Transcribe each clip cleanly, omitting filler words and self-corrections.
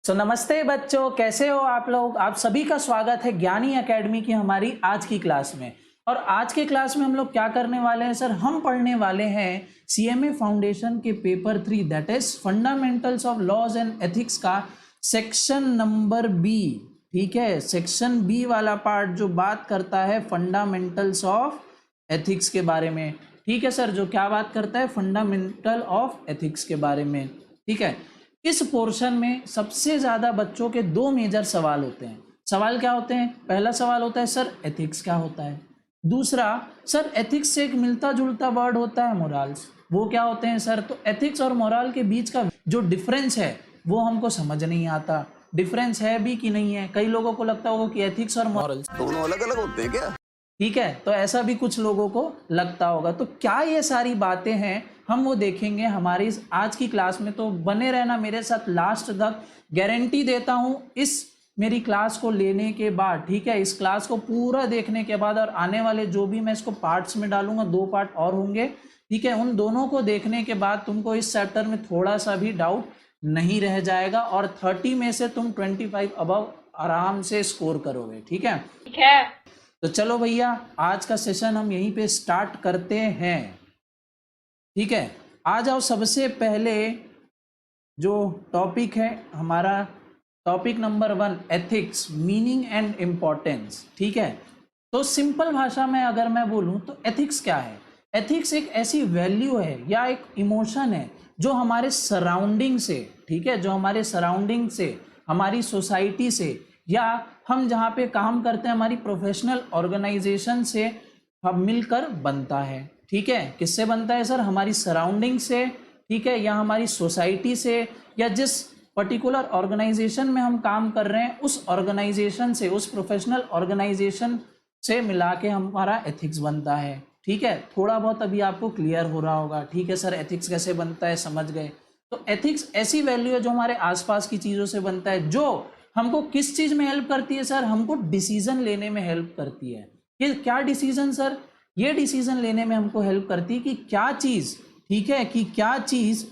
नमस्ते बच्चों, कैसे हो आप लोग। आप सभी का स्वागत है ज्ञानी एकेडमी की हमारी आज की क्लास में। और आज के क्लास में हम लोग क्या करने वाले हैं सर, हम पढ़ने वाले हैं सीएमए फाउंडेशन के paper 3 that is fundamentals of laws and ethics का सेक्शन नंबर बी। ठीक है, सेक्शन बी वाला पार्ट जो बात करता है फंडामेंटल्स ऑफ एथिक्स के बारे में। ठीक है सर, जो क्या बात करता है फंडामेंटल ऑफ एथिक्स के बारे में। ठीक है, इस पोर्शन में सबसे ज्यादा बच्चों के दो मेजर सवाल होते हैं। सवाल क्या होते हैं? पहला सवाल होता है सर एथिक्स क्या होता है। दूसरा, सर एथिक्स से एक मिलता जुलता वर्ड होता है मोरल्स, वो क्या होते हैं सर। तो एथिक्स और मोरल के बीच का जो डिफरेंस है वो हमको समझ नहीं आता। डिफरेंस है भी कि नहीं है। कई लोगों को लगता होगा कि एथिक्स और मोरल्स दोनों अलग अलग होते हैं क्या? ठीक है, तो ऐसा भी कुछ लोगों को लगता होगा। तो क्या ये सारी बातें हैं, हम वो देखेंगे हमारी इस आज की क्लास में। तो बने रहना मेरे साथ लास्ट तक। गारंटी देता हूं इस मेरी क्लास को लेने के बाद, ठीक है, इस क्लास को पूरा देखने के बाद और आने वाले जो भी मैं इसको पार्ट्स में डालूंगा, 2 पार्ट और होंगे, ठीक है, उन दोनों को देखने के बाद तुमको इस चैप्टर में थोड़ा सा भी डाउट नहीं रह जाएगा और 30 में से तुम 25 अबव आराम से स्कोर करोगे। ठीक है, ठीक है। तो चलो भैया, आज का सेशन हम यहीं पे स्टार्ट करते हैं। ठीक है, आ जाओ। सबसे पहले जो टॉपिक है हमारा, topic number 1 ethics, meaning and importance. ठीक है, तो सिंपल भाषा में अगर मैं बोलूं तो एथिक्स क्या है। एथिक्स एक ऐसी वैल्यू है या एक इमोशन है जो हमारे सराउंडिंग से, ठीक है, जो हमारे सराउंडिंग से, हमारी सोसाइटी से, या हम जहाँ पे काम करते हैं हमारी प्रोफेशनल ऑर्गेनाइजेशन से हम मिलकर बनता है। ठीक है, किससे बनता है सर? हमारी सराउंडिंग से, ठीक है, या हमारी सोसाइटी से, या जिस पर्टिकुलर ऑर्गेनाइजेशन में हम काम कर रहे हैं उस ऑर्गेनाइजेशन से, उस प्रोफेशनल ऑर्गेनाइजेशन से मिला के हमारा एथिक्स बनता है। ठीक है, थोड़ा बहुत अभी आपको क्लियर हो रहा होगा। ठीक है सर, एथिक्स कैसे बनता है समझ गए। तो एथिक्स ऐसी वैल्यू है जो हमारे आसपास की चीज़ों से बनता है, जो हमको किस चीज़ में हेल्प करती है सर? हमको डिसीजन लेने में हेल्प करती है। ये क्या डिसीजन सर? ये डिसीजन लेने में हमको हेल्प करती है कि क्या चीज़, ठीक है, कि क्या चीज़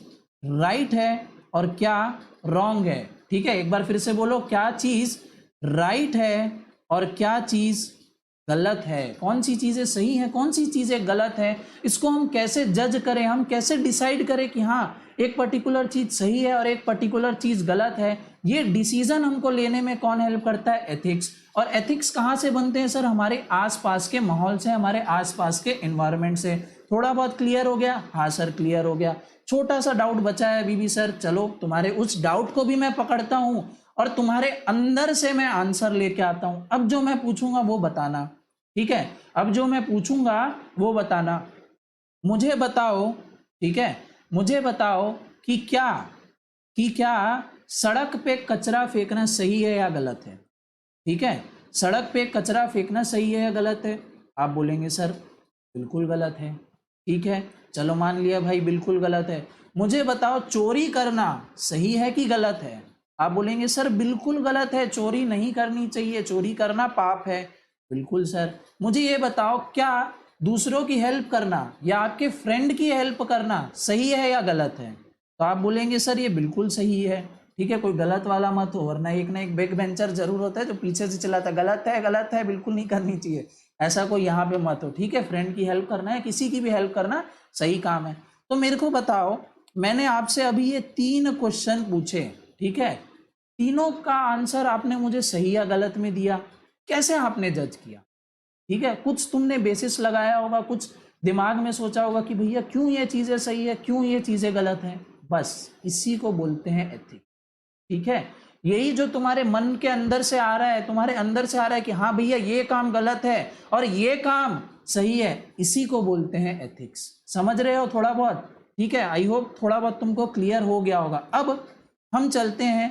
राइट है और क्या रॉन्ग है। ठीक है, एक बार फिर से बोलो, क्या चीज़ राइट है और क्या चीज़ गलत है। कौन सी चीज़ें सही हैं, कौन सी चीज़ें गलत है, इसको हम कैसे जज करें, हम कैसे डिसाइड करें कि हाँ एक पर्टिकुलर चीज़ सही है और एक पर्टिकुलर चीज़ गलत है। ये डिसीजन हमको लेने में कौन हेल्प करता है? एथिक्स। और एथिक्स कहाँ से बनते हैं सर? हमारे आसपास के माहौल से, हमारे आसपास के एनवायरनमेंट से। थोड़ा बहुत क्लियर हो गया? हाँ सर, क्लियर हो गया। छोटा सा डाउट बचा है अभी भी सर। चलो, तुम्हारे उस डाउट को भी मैं पकड़ता हूँ और तुम्हारे अंदर से मैं आंसर लेके आता हूँ। अब जो मैं पूछूंगा वो बताना। ठीक है, अब जो मैं पूछूंगा वो बताना। मुझे बताओ, ठीक है, मुझे बताओ कि क्या सड़क पे कचरा फेंकना सही है या गलत है? ठीक है, सड़क पे कचरा फेंकना सही है या गलत है? आप बोलेंगे सर बिल्कुल गलत है। ठीक है, चलो मान लिया भाई बिल्कुल गलत है। मुझे बताओ चोरी करना सही है कि गलत है? आप बोलेंगे सर बिल्कुल गलत है, चोरी नहीं करनी चाहिए, चोरी करना पाप है। बिल्कुल सर। मुझे ये बताओ, क्या दूसरों की हेल्प करना या आपके फ्रेंड की हेल्प करना सही है या गलत है? तो आप बोलेंगे सर ये बिल्कुल सही है। ठीक है, कोई गलत वाला मत हो, वरना एक ना एक बैक बेंचर जरूर होता है जो पीछे से चलाता है, गलत है, बिल्कुल नहीं करनी चाहिए। ऐसा कोई यहाँ पे मत हो। ठीक है, फ्रेंड की हेल्प करना है, किसी की भी हेल्प करना सही काम है। तो मेरे को बताओ, मैंने आपसे अभी ये 3 क्वेश्चन पूछे, ठीक है, तीनों का आंसर आपने मुझे सही या गलत में दिया। कैसे आपने जज किया? ठीक है, कुछ तुमने बेसिस लगाया होगा, कुछ दिमाग में सोचा होगा कि भैया क्यों ये चीज़ें सही है, क्यों ये चीज़ें गलत हैं। बस इसी को बोलते हैं एथिक्स। ठीक है, यही जो तुम्हारे मन के अंदर से आ रहा है, तुम्हारे अंदर से आ रहा है कि हाँ भैया ये काम गलत है और ये काम सही है, इसी को बोलते हैं एथिक्स। समझ रहे हो थोड़ा बहुत? ठीक है, आई होप थोड़ा बहुत तुमको क्लियर हो गया होगा। अब हम चलते हैं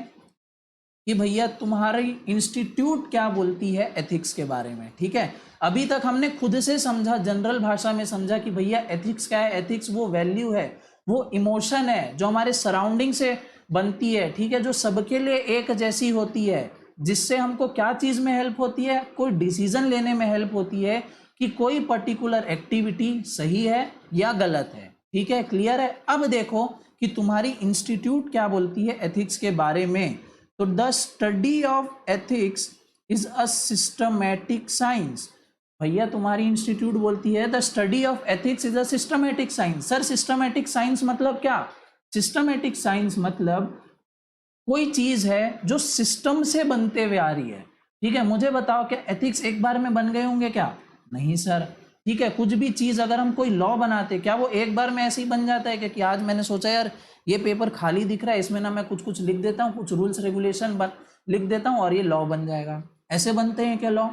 कि भैया तुम्हारी इंस्टीट्यूट क्या बोलती है एथिक्स के बारे में। ठीक है, अभी तक हमने खुद से समझा, जनरल भाषा में समझा कि भैया एथिक्स क्या है। एथिक्स वो वैल्यू है, वो इमोशन है जो हमारे सराउंडिंग से बनती है। ठीक है, जो सबके लिए एक जैसी होती है, जिससे हमको क्या चीज़ में हेल्प होती है? कोई डिसीजन लेने में हेल्प होती है कि कोई पर्टिकुलर एक्टिविटी सही है या गलत है। ठीक है, क्लियर है? अब देखो कि तुम्हारी इंस्टीट्यूट क्या बोलती है एथिक्स के बारे में। तो the study of ethics is a systematic science. भैया तुम्हारी इंस्टीट्यूट बोलती है the study of ethics is a systematic science. Sir systematic science मतलब क्या? सिस्टमैटिक साइंस मतलब कोई चीज है जो सिस्टम से बनते हुए आ रही है। ठीक है, मुझे बताओ क्या एथिक्स एक बार में बन गए होंगे क्या? नहीं सर। ठीक है, कुछ भी चीज अगर हम कोई लॉ बनाते क्या वो एक बार में ऐसे ही बन जाता है कि आज मैंने सोचा यार ये पेपर खाली दिख रहा है, इसमें ना मैं कुछ कुछ लिख देता हूँ, कुछ रूल्स रेगुलेशन लिख देता हूँ और ये लॉ बन जाएगा। ऐसे बनते हैं क्या लॉ?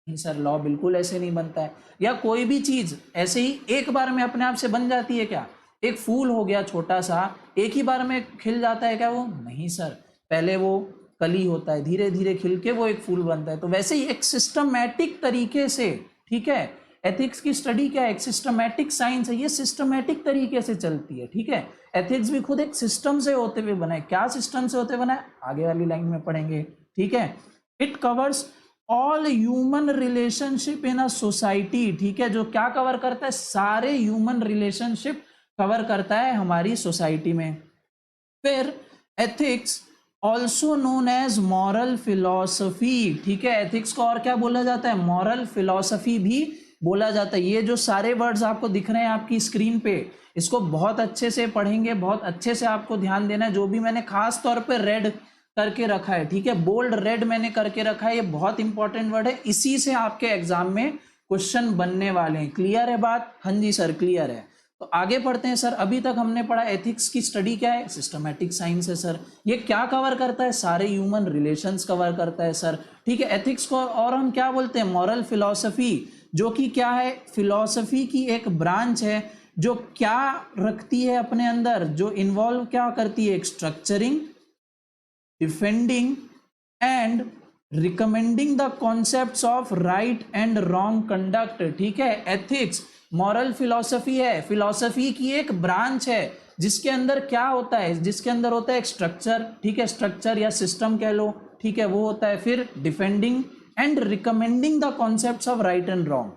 नहीं सर, लॉ बिल्कुल ऐसे नहीं बनता है। या कोई भी चीज ऐसे ही एक बार में अपने आप से बन जाती है क्या? एक फूल हो गया छोटा सा, एक ही बार में खिल जाता है क्या वो? नहीं सर, पहले वो कली होता है, धीरे धीरे खिल के वो एक फूल बनता है। तो वैसे ही एक सिस्टमैटिक तरीके से, ठीक है, एथिक्स की स्टडी क्या है? एक सिस्टमैटिक साइंस है, ये सिस्टमैटिक तरीके से चलती है। ठीक है, एथिक्स भी खुद एक सिस्टम से होते हुए बना है। क्या सिस्टम से होते बना है आगे वाली लाइन में पढ़ेंगे। ठीक है, it covers all human relationship in a society. ठीक है, जो क्या कवर करता है? सारे ह्यूमन रिलेशनशिप कवर करता है हमारी सोसाइटी में। फिर ethics also known as moral philosophy. ठीक है, एथिक्स को और क्या बोला जाता है? मॉरल फिलॉसफी भी बोला जाता है। ये जो सारे वर्ड्स आपको दिख रहे हैं आपकी स्क्रीन पे, इसको बहुत अच्छे से पढ़ेंगे, बहुत अच्छे से आपको ध्यान देना है। जो भी मैंने खास तौर पे रेड करके रखा है, ठीक है, बोल्ड रेड मैंने करके रखा है, ये बहुत इंपॉर्टेंट वर्ड है, इसी से आपके एग्जाम में क्वेश्चन बनने वाले हैं। क्लियर है बात? हाँ जी सर क्लियर है। तो आगे पढ़ते हैं सर। अभी तक हमने पढ़ा एथिक्स की स्टडी क्या है? सिस्टमैटिक साइंस है सर। ये क्या कवर करता है? सारे ह्यूमन रिलेशंस कवर करता है सर। ठीक है, एथिक्स को और हम क्या बोलते हैं? मॉरल फिलॉसफी, जो कि क्या है? फिलॉसफी की एक ब्रांच है जो क्या रखती है अपने अंदर, जो इन्वॉल्व क्या करती है? Structuring, defending and recommending the concepts of right and wrong conduct. ठीक है, एथिक्स मॉरल फिलॉसफी है, फिलॉसफी की एक ब्रांच है जिसके अंदर क्या होता है? जिसके अंदर होता है एक स्ट्रक्चर, ठीक है, स्ट्रक्चर या सिस्टम कह लो, ठीक है, वो होता है। फिर defending and recommending the concepts of right and wrong.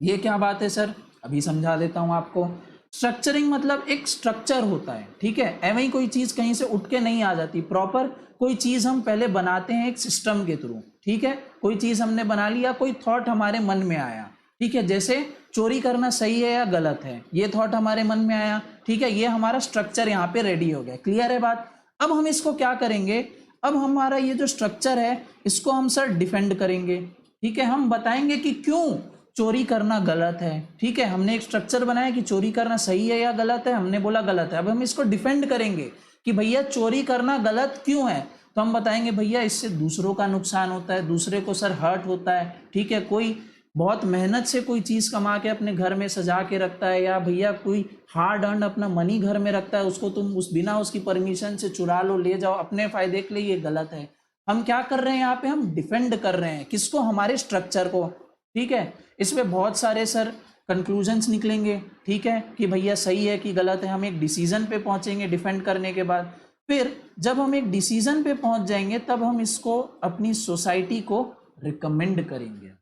ये क्या बात है सर? अभी समझा देता हूं आपको। स्ट्रक्चरिंग मतलब एक स्ट्रक्चर होता है, ठीक है, एवं ही कोई चीज कहीं से उठ के नहीं आ जाती। प्रॉपर कोई चीज हम पहले बनाते हैं एक सिस्टम के थ्रू। ठीक है, कोई चीज हमने बना लिया, कोई थॉट हमारे मन में आया, ठीक है, जैसे चोरी करना सही है या गलत है, ये थॉट हमारे मन में आया, ठीक है, ये हमारा स्ट्रक्चर यहाँ पे रेडी हो गया। क्लियर है बात? अब हम इसको क्या करेंगे? अब हमारा ये जो स्ट्रक्चर है इसको हम सर डिफेंड करेंगे। ठीक है, हम बताएंगे कि क्यों चोरी करना गलत है। ठीक है, हमने एक स्ट्रक्चर बनाया कि चोरी करना सही है या गलत है, हमने बोला गलत है। अब हम इसको डिफेंड करेंगे कि भैया चोरी करना गलत क्यों है। तो हम बताएंगे भैया इससे दूसरों का नुकसान होता है, दूसरे को सर हर्ट होता है। ठीक है, कोई बहुत मेहनत से कोई चीज कमा के अपने घर में सजा के रखता है, या भैया कोई हार्ड अर्न अपना मनी घर में रखता है, उसको तुम उस बिना उसकी परमिशन से चुरा लो, ले जाओ अपने फायदे के लिए, ये गलत है। हम क्या कर रहे हैं यहाँ पे? हम डिफेंड कर रहे हैं किसको? हमारे स्ट्रक्चर को। ठीक है, इसमें बहुत सारे सर कंक्लूजन्स निकलेंगे, ठीक है, कि भैया सही है कि गलत है। हम एक डिसीजन पे पहुंचेंगे डिफेंड करने के बाद। फिर जब हम एक डिसीजन पे पहुंच जाएंगे तब हम इसको अपनी सोसाइटी को रिकमेंड करेंगे।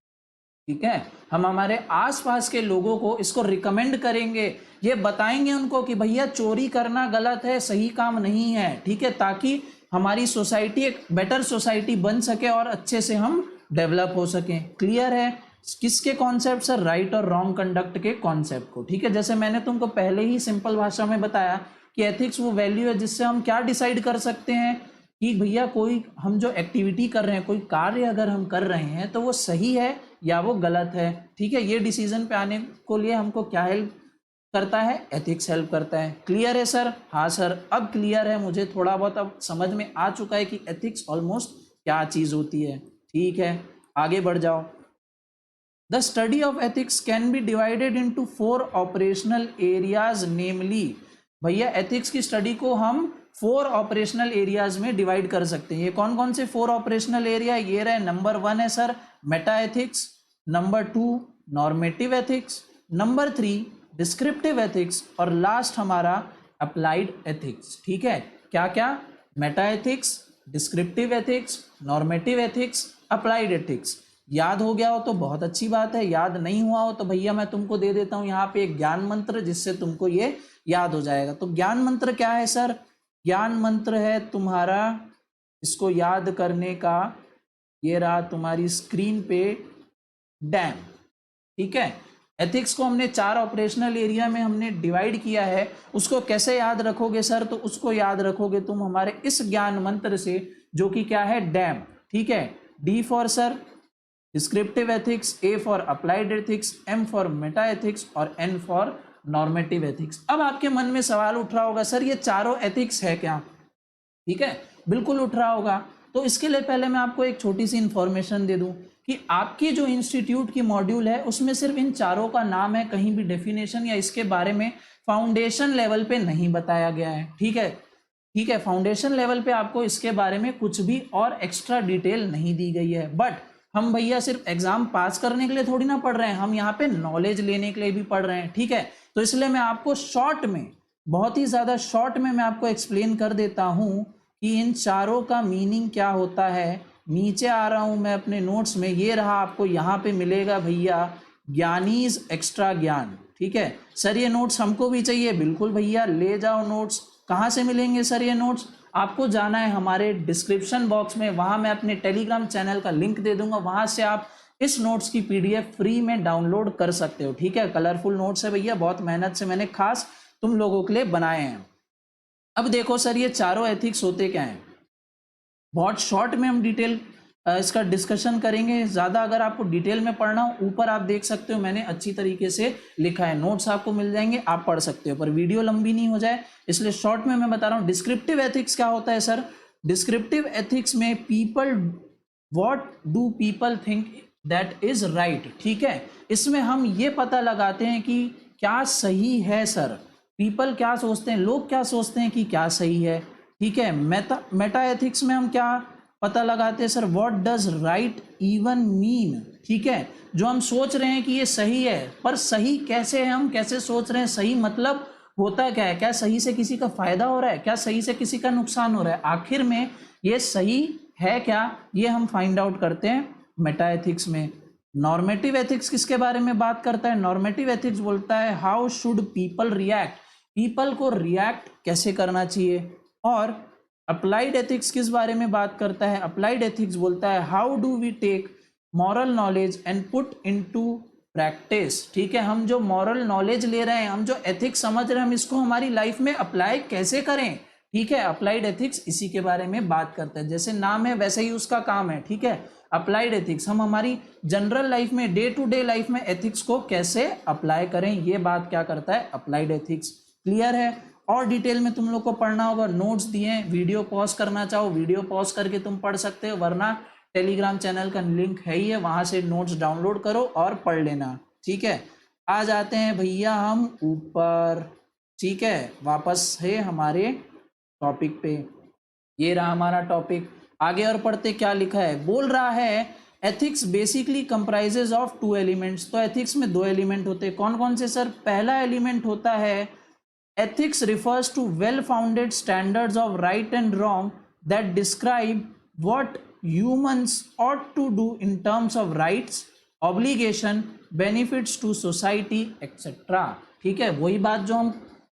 ठीक है, हम हमारे आसपास के लोगों को इसको रिकमेंड करेंगे, ये बताएंगे उनको कि भैया चोरी करना गलत है, सही काम नहीं है। ठीक है, ताकि हमारी सोसाइटी एक बेटर सोसाइटी बन सके और अच्छे से हम डेवलप हो सकें। क्लियर है? किसके कॉन्सेप्ट सर? राइट और रॉन्ग कंडक्ट के कॉन्सेप्ट को। ठीक है, जैसे मैंने तुमको पहले ही सिंपल भाषा में बताया कि एथिक्स वो वैल्यू है जिससे हम क्या डिसाइड कर सकते हैं कि भैया कोई हम जो एक्टिविटी कर रहे हैं, कोई कार्य अगर हम कर रहे हैं तो वो सही है या वो गलत है। ठीक है, ये डिसीजन पे आने को लिए हमको क्या हेल्प करता है? एथिक्स हेल्प करता है। क्लियर है सर? हाँ सर, अब क्लियर है, मुझे थोड़ा बहुत अब समझ में आ चुका है कि एथिक्स ऑलमोस्ट क्या चीज होती है। ठीक है, आगे बढ़ जाओ। The study of ethics can be divided into 4 operational areas, namely. भैया एथिक्स की स्टडी को हम 4 ऑपरेशनल एरियाज में डिवाइड कर सकते हैं। ये कौन कौन से 4 ऑपरेशनल एरिया? ये रहे, नंबर 1 है sir Meta ethics, number 2 normative ethics, number 3 descriptive ethics, और लास्ट हमारा अप्लाइड एथिक्स। ठीक है, क्या क्या? Meta ethics, descriptive ethics, normative ethics, applied ethics. याद हो गया हो तो बहुत अच्छी बात है, याद नहीं हुआ हो तो भैया मैं तुमको दे देता हूं यहाँ पे एक ज्ञान मंत्र जिससे तुमको ये याद हो जाएगा। तो ज्ञान मंत्र क्या है सर? ज्ञान मंत्र है तुम्हारा इसको याद करने का ये रहा तुम्हारी स्क्रीन पे डैम। ठीक है, एथिक्स को हमने 4 ऑपरेशनल एरिया में हमने डिवाइड किया है। उसको कैसे याद रखोगे सर? तो उसको याद रखोगे तुम हमारे इस ज्ञान मंत्र से, जो कि क्या है? डैम। ठीक है, D for sir descriptive ethics, A for applied ethics, M for meta ethics और एन फॉर नॉर्मेटिव एथिक्स। अब आपके मन में सवाल उठ रहा होगा, सर ये चारों एथिक्स है क्या? ठीक है, बिल्कुल उठ रहा होगा। तो इसके लिए पहले मैं आपको एक छोटी सी इंफॉर्मेशन दे दूं कि आपकी जो इंस्टीट्यूट की मॉड्यूल है उसमें सिर्फ इन चारों का नाम है, कहीं भी डेफिनेशन या इसके बारे में फाउंडेशन लेवल पे नहीं बताया गया है। ठीक है, ठीक है, फाउंडेशन लेवल पे आपको इसके बारे में कुछ भी और एक्स्ट्रा डिटेल नहीं दी गई है। बट हम भैया सिर्फ एग्जाम पास करने के लिए थोड़ी ना पढ़ रहे हैं, हम यहाँ पे नॉलेज लेने के लिए भी पढ़ रहे हैं। ठीक है, तो इसलिए मैं आपको शॉर्ट में, बहुत ही ज्यादा शॉर्ट में मैं आपको एक्सप्लेन कर देता हूँ कि इन चारों का मीनिंग क्या होता है। नीचे आ रहा हूं मैं अपने नोट्स में, ये रहा, आपको यहाँ पे मिलेगा भैया ज्ञानीज एक्स्ट्रा ज्ञान। ठीक है सर, ये नोट्स हमको भी चाहिए। बिल्कुल भैया, ले जाओ नोट्स। कहाँ से मिलेंगे सर ये नोट्स? आपको जाना है हमारे डिस्क्रिप्शन बॉक्स में, वहाँ मैं अपने टेलीग्राम चैनल का लिंक दे दूंगा, वहाँ से आप इस नोट्स की PDF फ्री में डाउनलोड कर सकते हो। ठीक है, कलरफुल नोट्स है भैया, बहुत मेहनत से मैंने खास तुम लोगों के लिए बनाए हैं। अब देखो सर, ये चारों एथिक्स होते क्या हैं? बहुत शॉर्ट में हम डिटेल इसका डिस्कशन करेंगे। ज़्यादा अगर आपको डिटेल में पढ़ना हो, ऊपर आप देख सकते हो मैंने अच्छी तरीके से लिखा है, नोट्स आपको मिल जाएंगे, आप पढ़ सकते हो, पर वीडियो लंबी नहीं हो जाए इसलिए शॉर्ट में मैं बता रहा हूँ। डिस्क्रिप्टिव एथिक्स क्या होता है सर? डिस्क्रिप्टिव एथिक्स में people, what do people think that is right. ठीक है, इसमें हम ये पता लगाते हैं कि क्या सही है सर, पीपल क्या सोचते हैं, लोग क्या सोचते हैं कि क्या सही है। ठीक है, मेटा एथिक्स में हम क्या पता लगाते हैं sir? What does right even mean. ठीक है, जो हम सोच रहे हैं कि ये सही है, पर सही कैसे है, हम कैसे सोच रहे हैं, सही मतलब होता क्या है, क्या सही से किसी का फायदा हो रहा है, क्या सही से किसी का नुकसान हो रहा है, आखिर में ये सही है क्या, ये हम फाइंड आउट करते हैं मेटा एथिक्स में। नॉर्मेटिव एथिक्स किसके बारे में बात करता है? नॉर्मेटिव एथिक्स बोलता है how should people react, people को रिएक्ट कैसे करना चाहिए। और अप्लाइड एथिक्स किस बारे में बात करता है? अप्लाइड एथिक्स बोलता है how do we take moral knowledge and put into practice. ठीक है, हम जो मॉरल नॉलेज ले रहे हैं, हम जो एथिक्स समझ रहे हैं, हम इसको हमारी लाइफ में अप्लाई कैसे करें। ठीक है, अप्लाइड एथिक्स इसी के बारे में बात करता है, जैसे नाम है वैसे ही उसका काम है। ठीक है, अप्लाइड एथिक्स, हम हमारी जनरल लाइफ में, डे टू डे लाइफ में एथिक्स को कैसे अप्लाई करें, ये बात क्या करता है? Applied ethics. क्लियर है? और डिटेल में तुम लोग को पढ़ना होगा, नोट्स दिए हैं, वीडियो पॉज करना चाहो वीडियो पॉज करके तुम पढ़ सकते हो, वरना टेलीग्राम चैनल का लिंक है ही है, वहां से नोट्स डाउनलोड करो और पढ़ लेना। ठीक है, आ जाते हैं भैया हम ऊपर। ठीक है, वापस है हमारे टॉपिक पे, ये रहा हमारा टॉपिक। आगे और पढ़ते क्या लिखा है, बोल रहा है ethics basically comprises of 2 elements. तो एथिक्स में 2 एलिमेंट होते हैं, कौन कौन से सर? पहला एलिमेंट होता है ethics refers to well-founded standards of right and wrong that describe what humans ought to do in terms of rights, obligation, benefits to society, etc. ठीक है, वही बात जो हम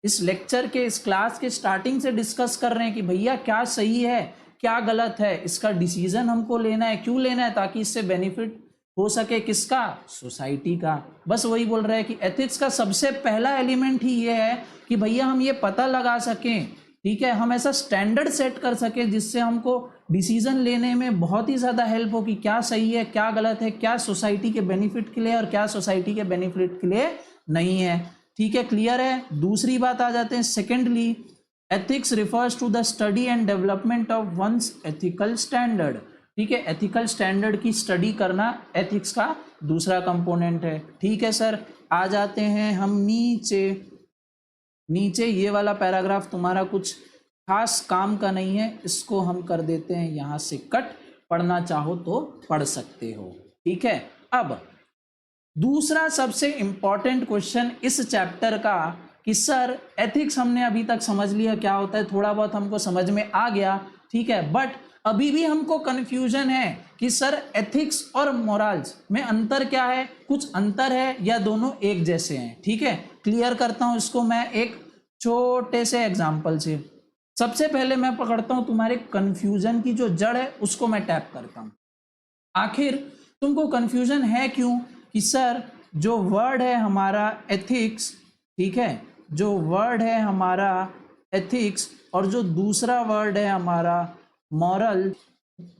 इस लेक्चर के, इस क्लास के स्टार्टिंग से डिस्कस कर रहे हैं कि भैया क्या सही है, क्या गलत है, इसका डिसीजन हमको लेना है। क्यों लेना है? ताकि इससे बेनिफिट हो सके, किसका? सोसाइटी का। बस वही बोल रहा है कि एथिक्स का सबसे पहला एलिमेंट ही ये है कि भैया हम ये पता लगा सकें, ठीक है, हम ऐसा स्टैंडर्ड सेट कर सकें जिससे हमको डिसीजन लेने में बहुत ही ज़्यादा हेल्प हो कि क्या सही है, क्या गलत है, क्या सोसाइटी के बेनिफिट के लिए और क्या सोसाइटी के बेनिफिट के लिए नहीं है। ठीक है, क्लियर है? दूसरी बात आ जाते हैं, secondly ethics refers to the study and development of one's ethical standard. ठीक है, एथिकल स्टैंडर्ड की स्टडी करना एथिक्स का दूसरा कंपोनेंट है। ठीक है सर, आ जाते हैं हम नीचे। नीचे ये वाला पैराग्राफ तुम्हारा कुछ खास काम का नहीं है, इसको हम कर देते हैं यहाँ से कट, पढ़ना चाहो तो पढ़ सकते हो। ठीक है, अब दूसरा सबसे इंपॉर्टेंट क्वेश्चन इस चैप्टर का कि सर एथिक्स हमने अभी तक समझ लिया क्या होता है, थोड़ा बहुत हमको समझ में आ गया। ठीक है, बट अभी भी हमको कंफ्यूजन है कि सर एथिक्स और मोरल्स में अंतर क्या है, कुछ अंतर है या दोनों एक जैसे हैं। ठीक है, क्लियर करता हूं इसको मैं एक छोटे से एग्जांपल से। सबसे पहले मैं पकड़ता हूं तुम्हारे कंफ्यूजन की जो जड़ है, उसको मैं टैप करता हूं। आखिर तुमको कंफ्यूजन है क्यों कि सर जो वर्ड है हमारा एथिक्स, ठीक है, जो वर्ड है हमारा एथिक्स और जो दूसरा वर्ड है हमारा मॉरल,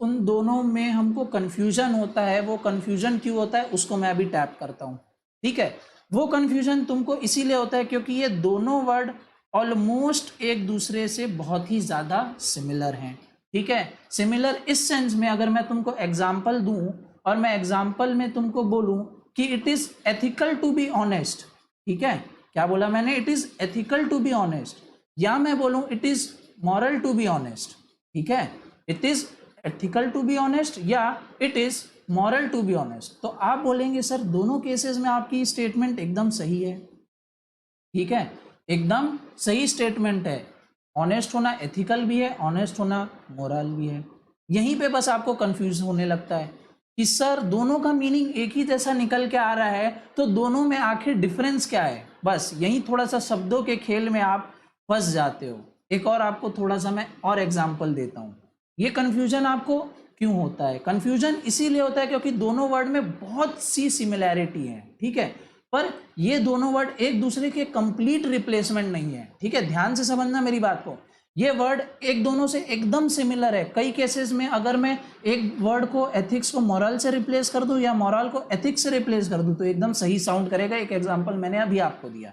उन दोनों में हमको कंफ्यूजन होता है। वो कंफ्यूजन क्यों होता है उसको मैं अभी टैप करता हूँ। ठीक है, वो कंफ्यूजन तुमको इसीलिए होता है क्योंकि ये दोनों वर्ड ऑलमोस्ट एक दूसरे से बहुत ही ज़्यादा सिमिलर हैं। ठीक है, सिमिलर इस सेंस में अगर मैं तुमको एग्जाम्पल दूं और मैं एग्जाम्पल में तुमको बोलूं कि it is ethical to be honest, ठीक है, क्या बोला मैंने, it is ethical to be honest, या मैं बोलूं it is moral to be honest, ठीक है, it is ethical to be honest या it is moral to be honest, तो आप बोलेंगे सर दोनों केसेस में आपकी स्टेटमेंट एकदम सही है। ठीक है, एकदम सही स्टेटमेंट है, ऑनेस्ट होना एथिकल भी है, ऑनेस्ट होना मोरल भी है। यहीं पे बस आपको कंफ्यूज होने लगता है कि सर दोनों का मीनिंग एक ही जैसा निकल के आ रहा है, तो दोनों में आखिर डिफरेंस क्या है। बस यही थोड़ा सा शब्दों के खेल में आप फंस जाते हो। एक और आपको थोड़ा सा मैं और एग्जाम्पल देता हूँ। ये कन्फ्यूजन आपको क्यों होता है, कन्फ्यूजन इसीलिए होता है क्योंकि दोनों वर्ड में बहुत सी सिमिलैरिटी है। ठीक है, पर ये दोनों वर्ड एक दूसरे के कंप्लीट रिप्लेसमेंट नहीं है। ठीक है, ध्यान से समझना मेरी बात को, ये वर्ड एक दोनों से एकदम सिमिलर है। कई केसेस में अगर मैं एक वर्ड को एथिक्स को मॉरल से रिप्लेस कर दूं या मॉरल को एथिक्स से रिप्लेस कर दूं तो एकदम सही साउंड करेगा। एक एग्जांपल मैंने अभी आपको दिया।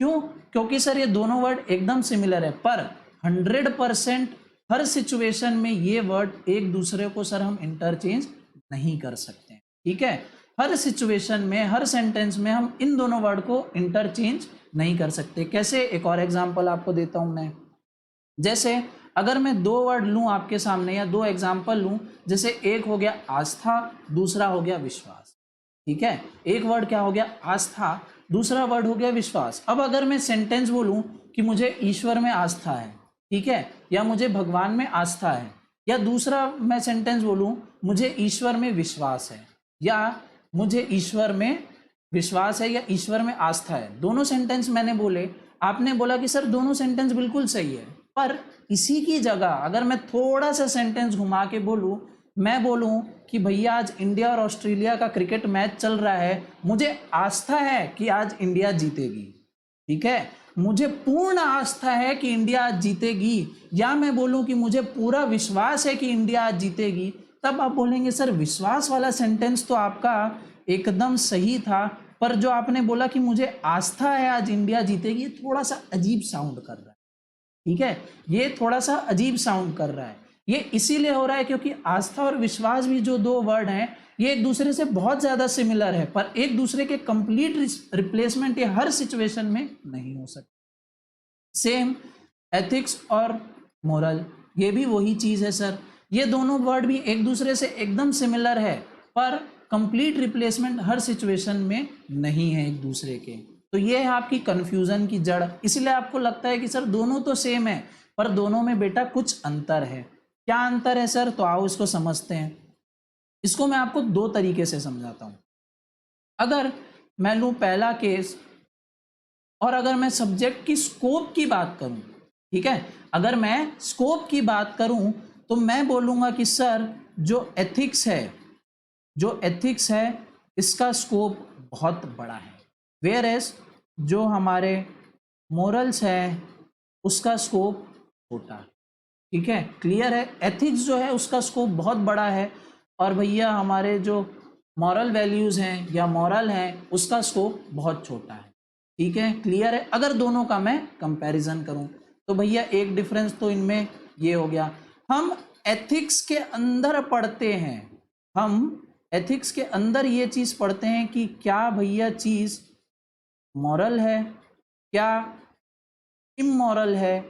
क्यों? क्योंकि सर ये दोनों वर्ड एकदम सिमिलर है, पर 100% हर सिचुएशन में ये वर्ड एक दूसरे को सर हम इंटरचेंज नहीं कर सकते। ठीक है, हर सिचुएशन में हर सेंटेंस में हम इन दोनों वर्ड को इंटरचेंज नहीं कर सकते। कैसे? एक और एग्जांपल आपको देता हूं मैं। जैसे अगर मैं दो वर्ड लूं आपके सामने या दो एग्जांपल लूं, जैसे एक हो गया आस्था, दूसरा हो गया विश्वास। ठीक है, एक वर्ड क्या हो गया आस्था, दूसरा वर्ड हो गया विश्वास। अब अगर मैं सेंटेंस बोलूं कि मुझे ईश्वर में आस्था है, ठीक है, या मुझे भगवान में आस्था है, या दूसरा मैं सेंटेंस बोलूं मुझे ईश्वर में विश्वास है, या मुझे ईश्वर में विश्वास है या ईश्वर में आस्था है, दोनों सेंटेंस मैंने बोले, आपने बोला कि सर दोनों सेंटेंस बिल्कुल सही है। पर इसी की जगह अगर मैं थोड़ा सा सेंटेंस घुमा के बोलूं, मैं बोलूं कि भैया आज इंडिया और ऑस्ट्रेलिया का क्रिकेट मैच चल रहा है, मुझे आस्था है कि आज इंडिया जीतेगी। ठीक है, मुझे पूर्ण आस्था है कि इंडिया आज जीतेगी, या मैं बोलूं कि मुझे पूरा विश्वास है कि इंडिया आज जीतेगी, तब आप बोलेंगे सर विश्वास वाला सेंटेंस तो आपका एकदम सही था, पर जो आपने बोला कि मुझे आस्था है आज इंडिया जीतेगी, थोड़ा सा अजीब साउंड कर रहा है। ठीक है, ये थोड़ा सा अजीब साउंड कर रहा है। ये इसीलिए हो रहा है क्योंकि आस्था और विश्वास भी जो दो वर्ड हैं ये एक दूसरे से बहुत ज़्यादा सिमिलर है, पर एक दूसरे के कंप्लीट रिप्लेसमेंट ये हर सिचुएशन में नहीं हो सकता। सेम एथिक्स और मोरल, ये भी वही चीज़ है सर। ये दोनों वर्ड भी एक दूसरे से एकदम सिमिलर है, पर कंप्लीट रिप्लेसमेंट हर सिचुएशन में नहीं है एक दूसरे के। तो ये है आपकी कंफ्यूजन की जड़। इसलिए आपको लगता है कि सर दोनों तो सेम है, पर दोनों में बेटा कुछ अंतर है। क्या अंतर है सर? तो आओ इसको समझते हैं। इसको मैं आपको दो तरीके से समझाता हूं। अगर मैं लूं पहला केस, और अगर मैं सब्जेक्ट की स्कोप की बात करूं, ठीक है, अगर मैं स्कोप की बात करूं तो मैं बोलूंगा कि सर जो एथिक्स है इसका स्कोप बहुत बड़ा है, वेयर एज जो हमारे मोरल्स है उसका स्कोप छोटा है। ठीक है, क्लियर है? एथिक्स जो है उसका स्कोप बहुत बड़ा है, और भैया हमारे जो मॉरल वैल्यूज़ हैं या मॉरल हैं उसका स्कोप बहुत छोटा है। ठीक है, क्लियर है? अगर दोनों का मैं कंपैरिजन करूं तो भैया एक डिफरेंस तो इनमें ये हो गया, हम एथिक्स के अंदर पढ़ते हैं, हम एथिक्स के अंदर ये चीज़ पढ़ते हैं कि क्या भैया चीज़ मॉरल है, क्या इमोरल है,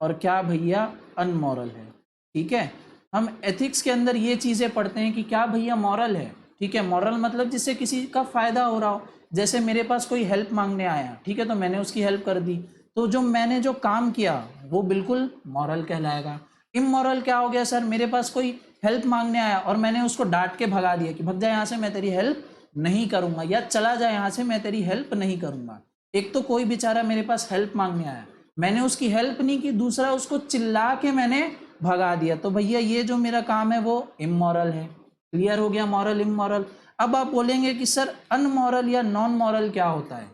और क्या भैया अनमोरल है। ठीक है, हम एथिक्स के अंदर ये चीज़ें पढ़ते हैं कि क्या भैया मॉरल है। ठीक है, मॉरल मतलब जिससे किसी का फ़ायदा हो रहा हो, जैसे मेरे पास कोई हेल्प मांगने आया, ठीक है, तो मैंने उसकी हेल्प कर दी, तो जो मैंने जो काम किया वो बिल्कुल मॉरल कहलाएगा। इमोरल क्या हो गया सर? मेरे पास कोई हेल्प मांगने आया और मैंने उसको डांट के भगा दिया कि भग जा यहाँ से, मैं तेरी हेल्प नहीं करूँगा, या चला जा यहाँ से, मैं तेरी हेल्प नहीं करूँगा। एक तो कोई बेचारा मेरे पास हेल्प मांगने आया, मैंने उसकी हेल्प नहीं की, दूसरा उसको चिल्ला के मैंने भगा दिया, तो भैया ये जो मेरा काम है वो इमोरल है। क्लियर हो गया मॉरल इमोरल। अब आप बोलेंगे कि सर अनमोरल या नॉन मॉरल क्या होता है?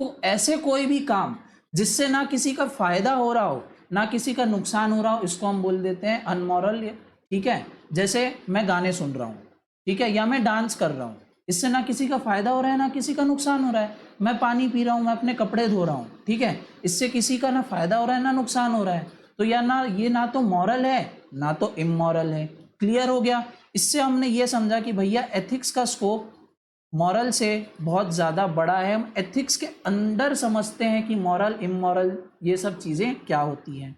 तो ऐसे कोई भी काम जिससे ना किसी का फायदा हो रहा हो ना किसी का नुकसान हो रहा हो, इसको हम बोल देते हैं अनमोरल। ठीक है, जैसे मैं गाने सुन रहा हूँ, ठीक है, या मैं डांस कर रहा हूँ, इससे ना किसी का फायदा हो रहा है ना किसी का नुकसान हो रहा है। मैं पानी पी रहा हूँ, मैं अपने कपड़े धो रहा हूँ, ठीक है, इससे किसी का ना फायदा हो रहा है ना नुकसान हो रहा है, तो या ना ये ना तो मॉरल है ना तो इमोरल है। क्लियर हो गया? इससे हमने ये समझा कि भैया एथिक्स का स्कोप मॉरल से बहुत ज़्यादा बड़ा है। हम एथिक्स के अंदर समझते हैं कि मॉरल इमोरल ये सब चीज़ें क्या होती हैं।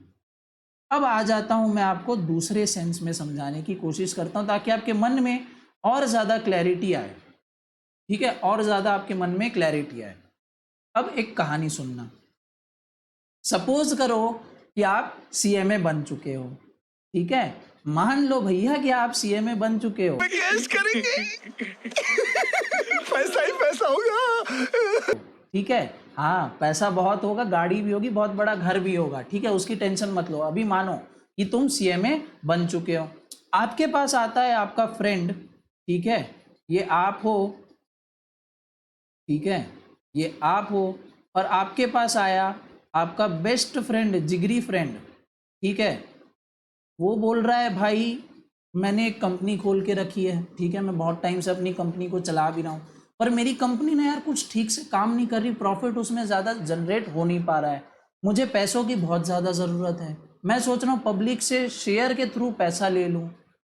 अब आ जाता हूं मैं आपको दूसरे सेंस में समझाने की कोशिश करता हूं ताकि आपके मन में और ज़्यादा क्लैरिटी आए। ठीक है, और ज़्यादा आपके मन में क्लैरिटी आए। अब एक कहानी सुनना। सपोज करो कि आप सीएमए बन चुके हो, ठीक है, मान लो भैया कि आप सीएमए बन चुके हो, यस करेंगे। पैसा ही पैसा होगा। ठीक है, हाँ पैसा बहुत होगा, गाड़ी भी होगी, बहुत बड़ा घर भी होगा, ठीक है, उसकी टेंशन मत लो। अभी मानो कि तुम सीएमए बन चुके हो, आपके पास आता है आपका फ्रेंड, ठीक है, ये आप हो, ठीक है, ये आप हो, और आपके पास आया आपका बेस्ट फ्रेंड, जिगरी फ्रेंड, ठीक है, वो बोल रहा है भाई मैंने एक कंपनी खोल के रखी है, ठीक है, मैं बहुत टाइम से अपनी कंपनी को चला भी रहा हूँ, पर मेरी कंपनी ना यार कुछ ठीक से काम नहीं कर रही, प्रॉफिट उसमें ज़्यादा जनरेट हो नहीं पा रहा है, मुझे पैसों की बहुत ज़्यादा ज़रूरत है, मैं सोच रहा हूँ पब्लिक से शेयर के थ्रू पैसा ले लूँ,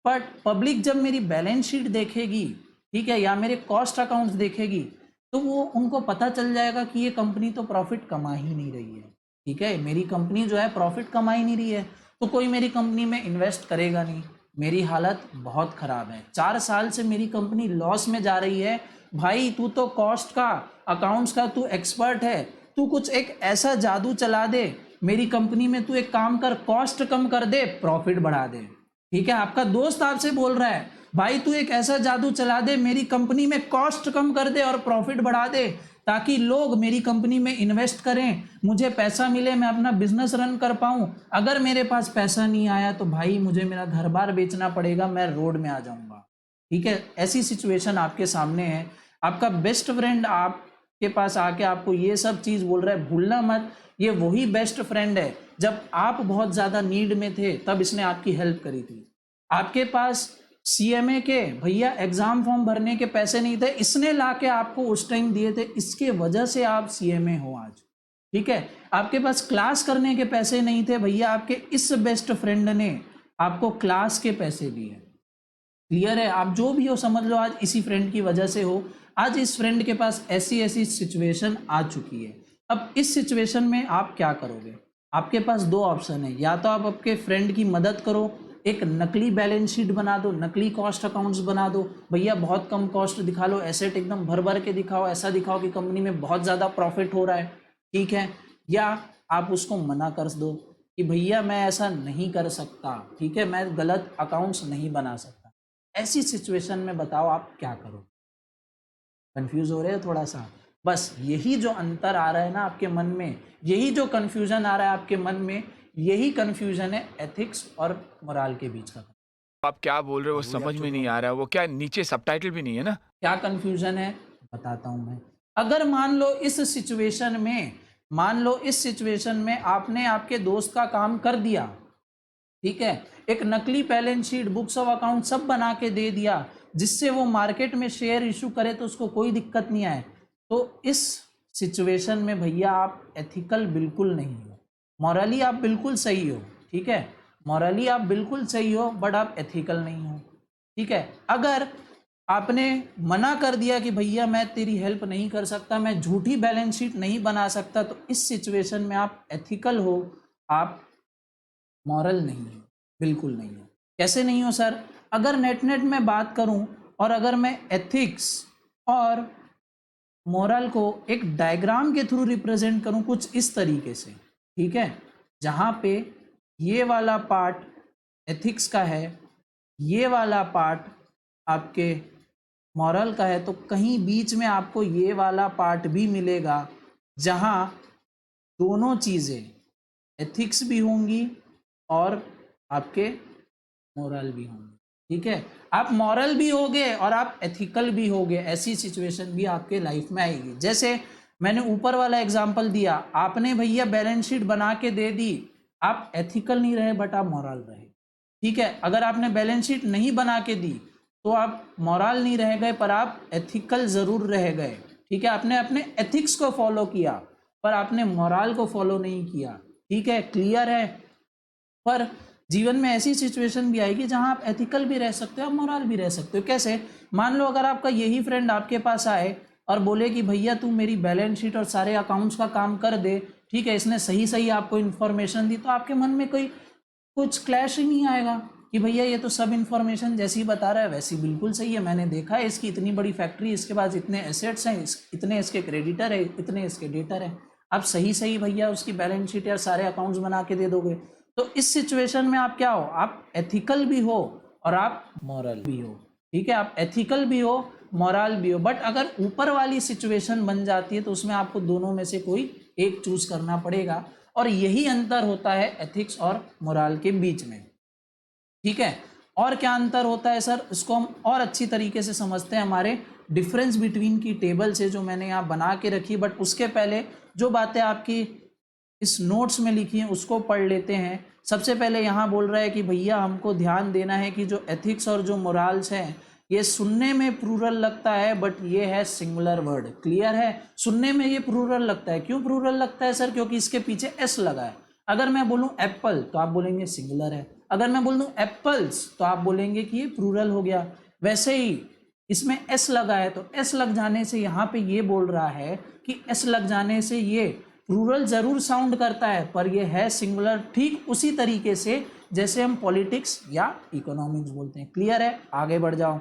बट पब्लिक जब मेरी बैलेंस शीट देखेगी, ठीक है, या मेरे कॉस्ट अकाउंट्स देखेगी, तो वो उनको पता चल जाएगा कि ये कंपनी तो प्रॉफिट कमा ही नहीं रही है, ठीक है, मेरी कंपनी जो है प्रॉफिट कमा ही नहीं रही है, तो कोई मेरी कंपनी में इन्वेस्ट करेगा नहीं, मेरी हालत बहुत ख़राब है, 4 साल से मेरी कंपनी लॉस में जा रही है। भाई तू तो कॉस्ट का, अकाउंट्स का तू एक्सपर्ट है, तू कुछ एक ऐसा जादू चला दे मेरी कंपनी में, तू एक काम कर, कॉस्ट कम कर दे, प्रॉफिट बढ़ा दे। ठीक है, आपका दोस्त आपसे बोल रहा है भाई तू एक ऐसा जादू चला दे मेरी कंपनी में कॉस्ट कम कर दे और प्रॉफिट बढ़ा दे, ताकि लोग मेरी कंपनी में इन्वेस्ट करें, मुझे पैसा मिले, मैं अपना बिजनेस रन कर पाऊं। अगर मेरे पास पैसा नहीं आया तो भाई मुझे मेरा घर बार बेचना पड़ेगा, मैं रोड में आ जाऊंगा। ठीक है, ऐसी सिचुएशन आपके सामने है, आपका बेस्ट फ्रेंड आपके पास आके आपको ये सब चीज बोल रहा है। भूलना मत, ये वही बेस्ट फ्रेंड है जब आप बहुत ज्यादा नीड में थे तब इसने आपकी हेल्प करी थी। आपके पास सीएमए के भैया एग्जाम फॉर्म भरने के पैसे नहीं थे, इसने लाके आपको उस टाइम दिए थे, इसके वजह से आप सीएमए हो आज। ठीक है, आपके पास क्लास करने के पैसे नहीं थे भैया, आपके इस बेस्ट फ्रेंड ने आपको क्लास के पैसे दिए। क्लियर है? आप जो भी हो समझ लो आज इसी फ्रेंड की वजह से हो, आज इस फ्रेंड के पास ऐसी ऐसी सिचुएशन आ चुकी है। अब इस सिचुएशन में आप क्या करोगे? आपके पास दो ऑप्शन है, या तो आप आपके फ्रेंड की मदद करो, एक नकली बैलेंस शीट बना दो, नकली कॉस्ट अकाउंट्स बना दो, भैया बहुत कम कॉस्ट दिखा लो, एसेट एकदम भर भर के दिखाओ, ऐसा दिखाओ कि कंपनी में बहुत ज़्यादा प्रॉफिट हो रहा है, ठीक है, या आप उसको मना कर दो कि भैया मैं ऐसा नहीं कर सकता, ठीक है, मैं गलत अकाउंट्स नहीं बना सकता। ऐसी सिचुएशन में बताओ आप क्या करो? कंफ्यूज हो रहे हो थोड़ा सा? बस यही जो अंतर आ रहा है ना आपके मन में, यही जो कंफ्यूजन आ रहा है आपके मन में, यही कंफ्यूजन है एथिक्स और मोराल के बीच का। आप क्या बोल रहे हो वो समझ में नहीं आ रहा है। वो क्या नीचे सबटाइटल भी नहीं है ना? क्या कंफ्यूजन है बताता हूं मैं। अगर मान लो इस सिचुएशन में, मान लो इस सिचुएशन में आपने आपके दोस्त का काम कर दिया, ठीक है, एक नकली balance sheet, books of account सब बना के दे दिया, जिससे वो मार्केट में शेयर इशू करे तो उसको कोई दिक्कत नहीं आए, तो इस सिचुएशन में भैया आप एथिकल बिल्कुल नहीं हो, मॉरली आप बिल्कुल सही हो, ठीक है, मॉरली आप बिल्कुल सही हो, बट आप एथिकल नहीं हो। ठीक है, अगर आपने मना कर दिया कि भैया मैं तेरी हेल्प नहीं कर सकता, मैं झूठी बैलेंस शीट नहीं बना सकता, तो इस सिचुएशन में आप एथिकल हो, आप मॉरल नहीं हो, बिल्कुल नहीं हो। कैसे नहीं हो सर? अगर नेट नेट में बात करूं और अगर मैं एथिक्स और मोरल को एक डायग्राम के थ्रू रिप्रेजेंट करूं कुछ इस तरीके से, ठीक है, जहां पे ये वाला पार्ट एथिक्स का है, ये वाला पार्ट आपके मॉरल का है, तो कहीं बीच में आपको ये वाला पार्ट भी मिलेगा जहां दोनों चीज़ें, एथिक्स भी होंगी और आपके मोरल भी होंगे। ठीक है, आप मॉरल भी होगे और आप एथिकल भी होगे, ऐसी सिचुएशन भी आपके लाइफ में आएगी। जैसे मैंने ऊपर वाला एग्जांपल दिया, आपने भैया बैलेंस शीट बना के दे दी, आप एथिकल नहीं रहे बट आप मॉरल रहे। ठीक है, अगर आपने बैलेंस शीट नहीं बना के दी तो आप मॉरल नहीं रह गए पर आप एथिकल जरूर रह गए। ठीक है, आपने अपने एथिक्स को फॉलो किया पर आपने मॉरल को फॉलो नहीं किया। ठीक है, क्लियर है। पर जीवन में ऐसी सिचुएशन भी आएगी जहां आप एथिकल भी रह सकते हो, आप मोरल भी रह सकते हो। कैसे? मान लो अगर आपका यही फ्रेंड आपके पास आए और बोले कि भैया तू मेरी बैलेंस शीट और सारे अकाउंट्स का काम कर दे, ठीक है, इसने सही सही आपको इन्फॉर्मेशन दी, तो आपके मन में कोई कुछ क्लैश ही नहीं आएगा कि भैया ये तो सब इन्फॉर्मेशन जैसी बता रहा है वैसी बिल्कुल सही है, मैंने देखा है, इसकी इतनी बड़ी फैक्ट्री, इसके पास इतने एसेट्स हैं, इतने इसके क्रेडिटर है, इतने इसके डेटर हैं। आप सही सही भैया उसकी बैलेंस शीट या सारे अकाउंट्स बना के दे दोगे। तो इस सिचुएशन में आप क्या हो? आप एथिकल भी हो और आप मॉरल भी हो। ठीक है, आप एथिकल भी हो, मॉरल भी हो। बट अगर ऊपर वाली सिचुएशन बन जाती है तो उसमें आपको दोनों में से कोई एक चूज करना पड़ेगा, और यही अंतर होता है एथिक्स और मोरल के बीच में। ठीक है, और क्या अंतर होता है सर? इसको हम और अच्छी तरीके से समझते हैं हमारे डिफरेंस बिटवीन की टेबल से, जो मैंने यहाँ बना के रखी। बट उसके पहले जो बातें आपकी इस नोट्स में लिखी हैं उसको पढ़ लेते हैं। सबसे पहले यहाँ बोल रहा है कि भैया हमको ध्यान देना है कि जो एथिक्स और जो मोरल्स हैं ये सुनने में प्लूरल लगता है बट ये है सिंगुलर वर्ड। क्लियर है? सुनने में ये प्लूरल लगता है। क्यों प्लूरल लगता है सर? क्योंकि इसके पीछे एस लगा है। अगर मैं बोलूँ एप्पल तो आप बोलेंगे सिंगुलर है, अगर मैं बोल दूँ एप्पल्स तो आप बोलेंगे कि ये प्लूरल हो गया। वैसे ही इसमें एस लगा है तो एस लग जाने से यहाँ पे ये बोल रहा है कि एस लग जाने से ये प्लूरल जरूर साउंड करता है पर ये है सिंगुलर। ठीक उसी तरीके से जैसे हम पॉलिटिक्स या इकोनॉमिक्स बोलते हैं। क्लियर है? आगे बढ़ जाओ।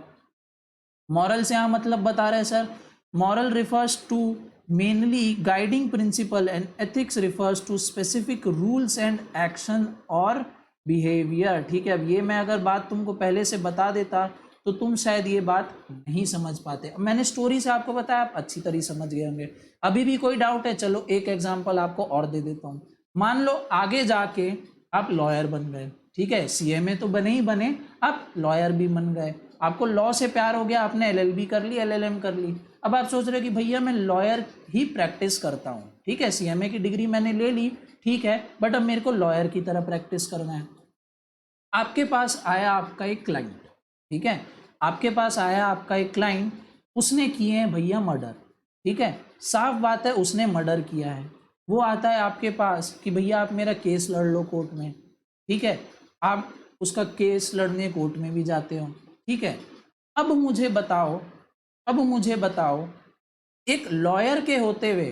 मॉरल से यहाँ मतलब बता रहे हैं sir, moral refers to mainly guiding principle and ethics refers to specific rules and action और बिहेवियर। ठीक है, अब ये मैं अगर बात तुमको पहले से बता देता तो तुम शायद ये बात नहीं समझ पाते। अब मैंने स्टोरी से आपको बताया, आप अच्छी तरह समझ गए होंगे। अभी भी कोई डाउट है? चलो एक एग्जांपल आपको और दे देता हूँ। मान लो आगे जाके आप लॉयर बन गए। ठीक है, सीएमए तो बने ही बने, आप लॉयर भी बन गए, आपको लॉ से प्यार हो गया, आपने एलएलबी कर ली, एलएलएम कर ली। अब आप सोच रहे हो कि भैया मैं लॉयर ही प्रैक्टिस करता हूँ। ठीक है, सीएमए की डिग्री मैंने ले ली, ठीक है, बट अब मेरे को लॉयर की तरह प्रैक्टिस करना है। आपके पास आया आपका एक क्लाइंट। ठीक है, आपके पास आया आपका एक क्लाइंट, उसने किए हैं भैया मर्डर। ठीक है, साफ बात है उसने मर्डर किया है। वो आता है आपके पास कि भैया आप मेरा केस लड़ लो कोर्ट में। ठीक है, आप उसका केस लड़ने कोर्ट में भी जाते हो। ठीक है, अब मुझे बताओ, अब मुझे बताओ, एक लॉयर के होते हुए,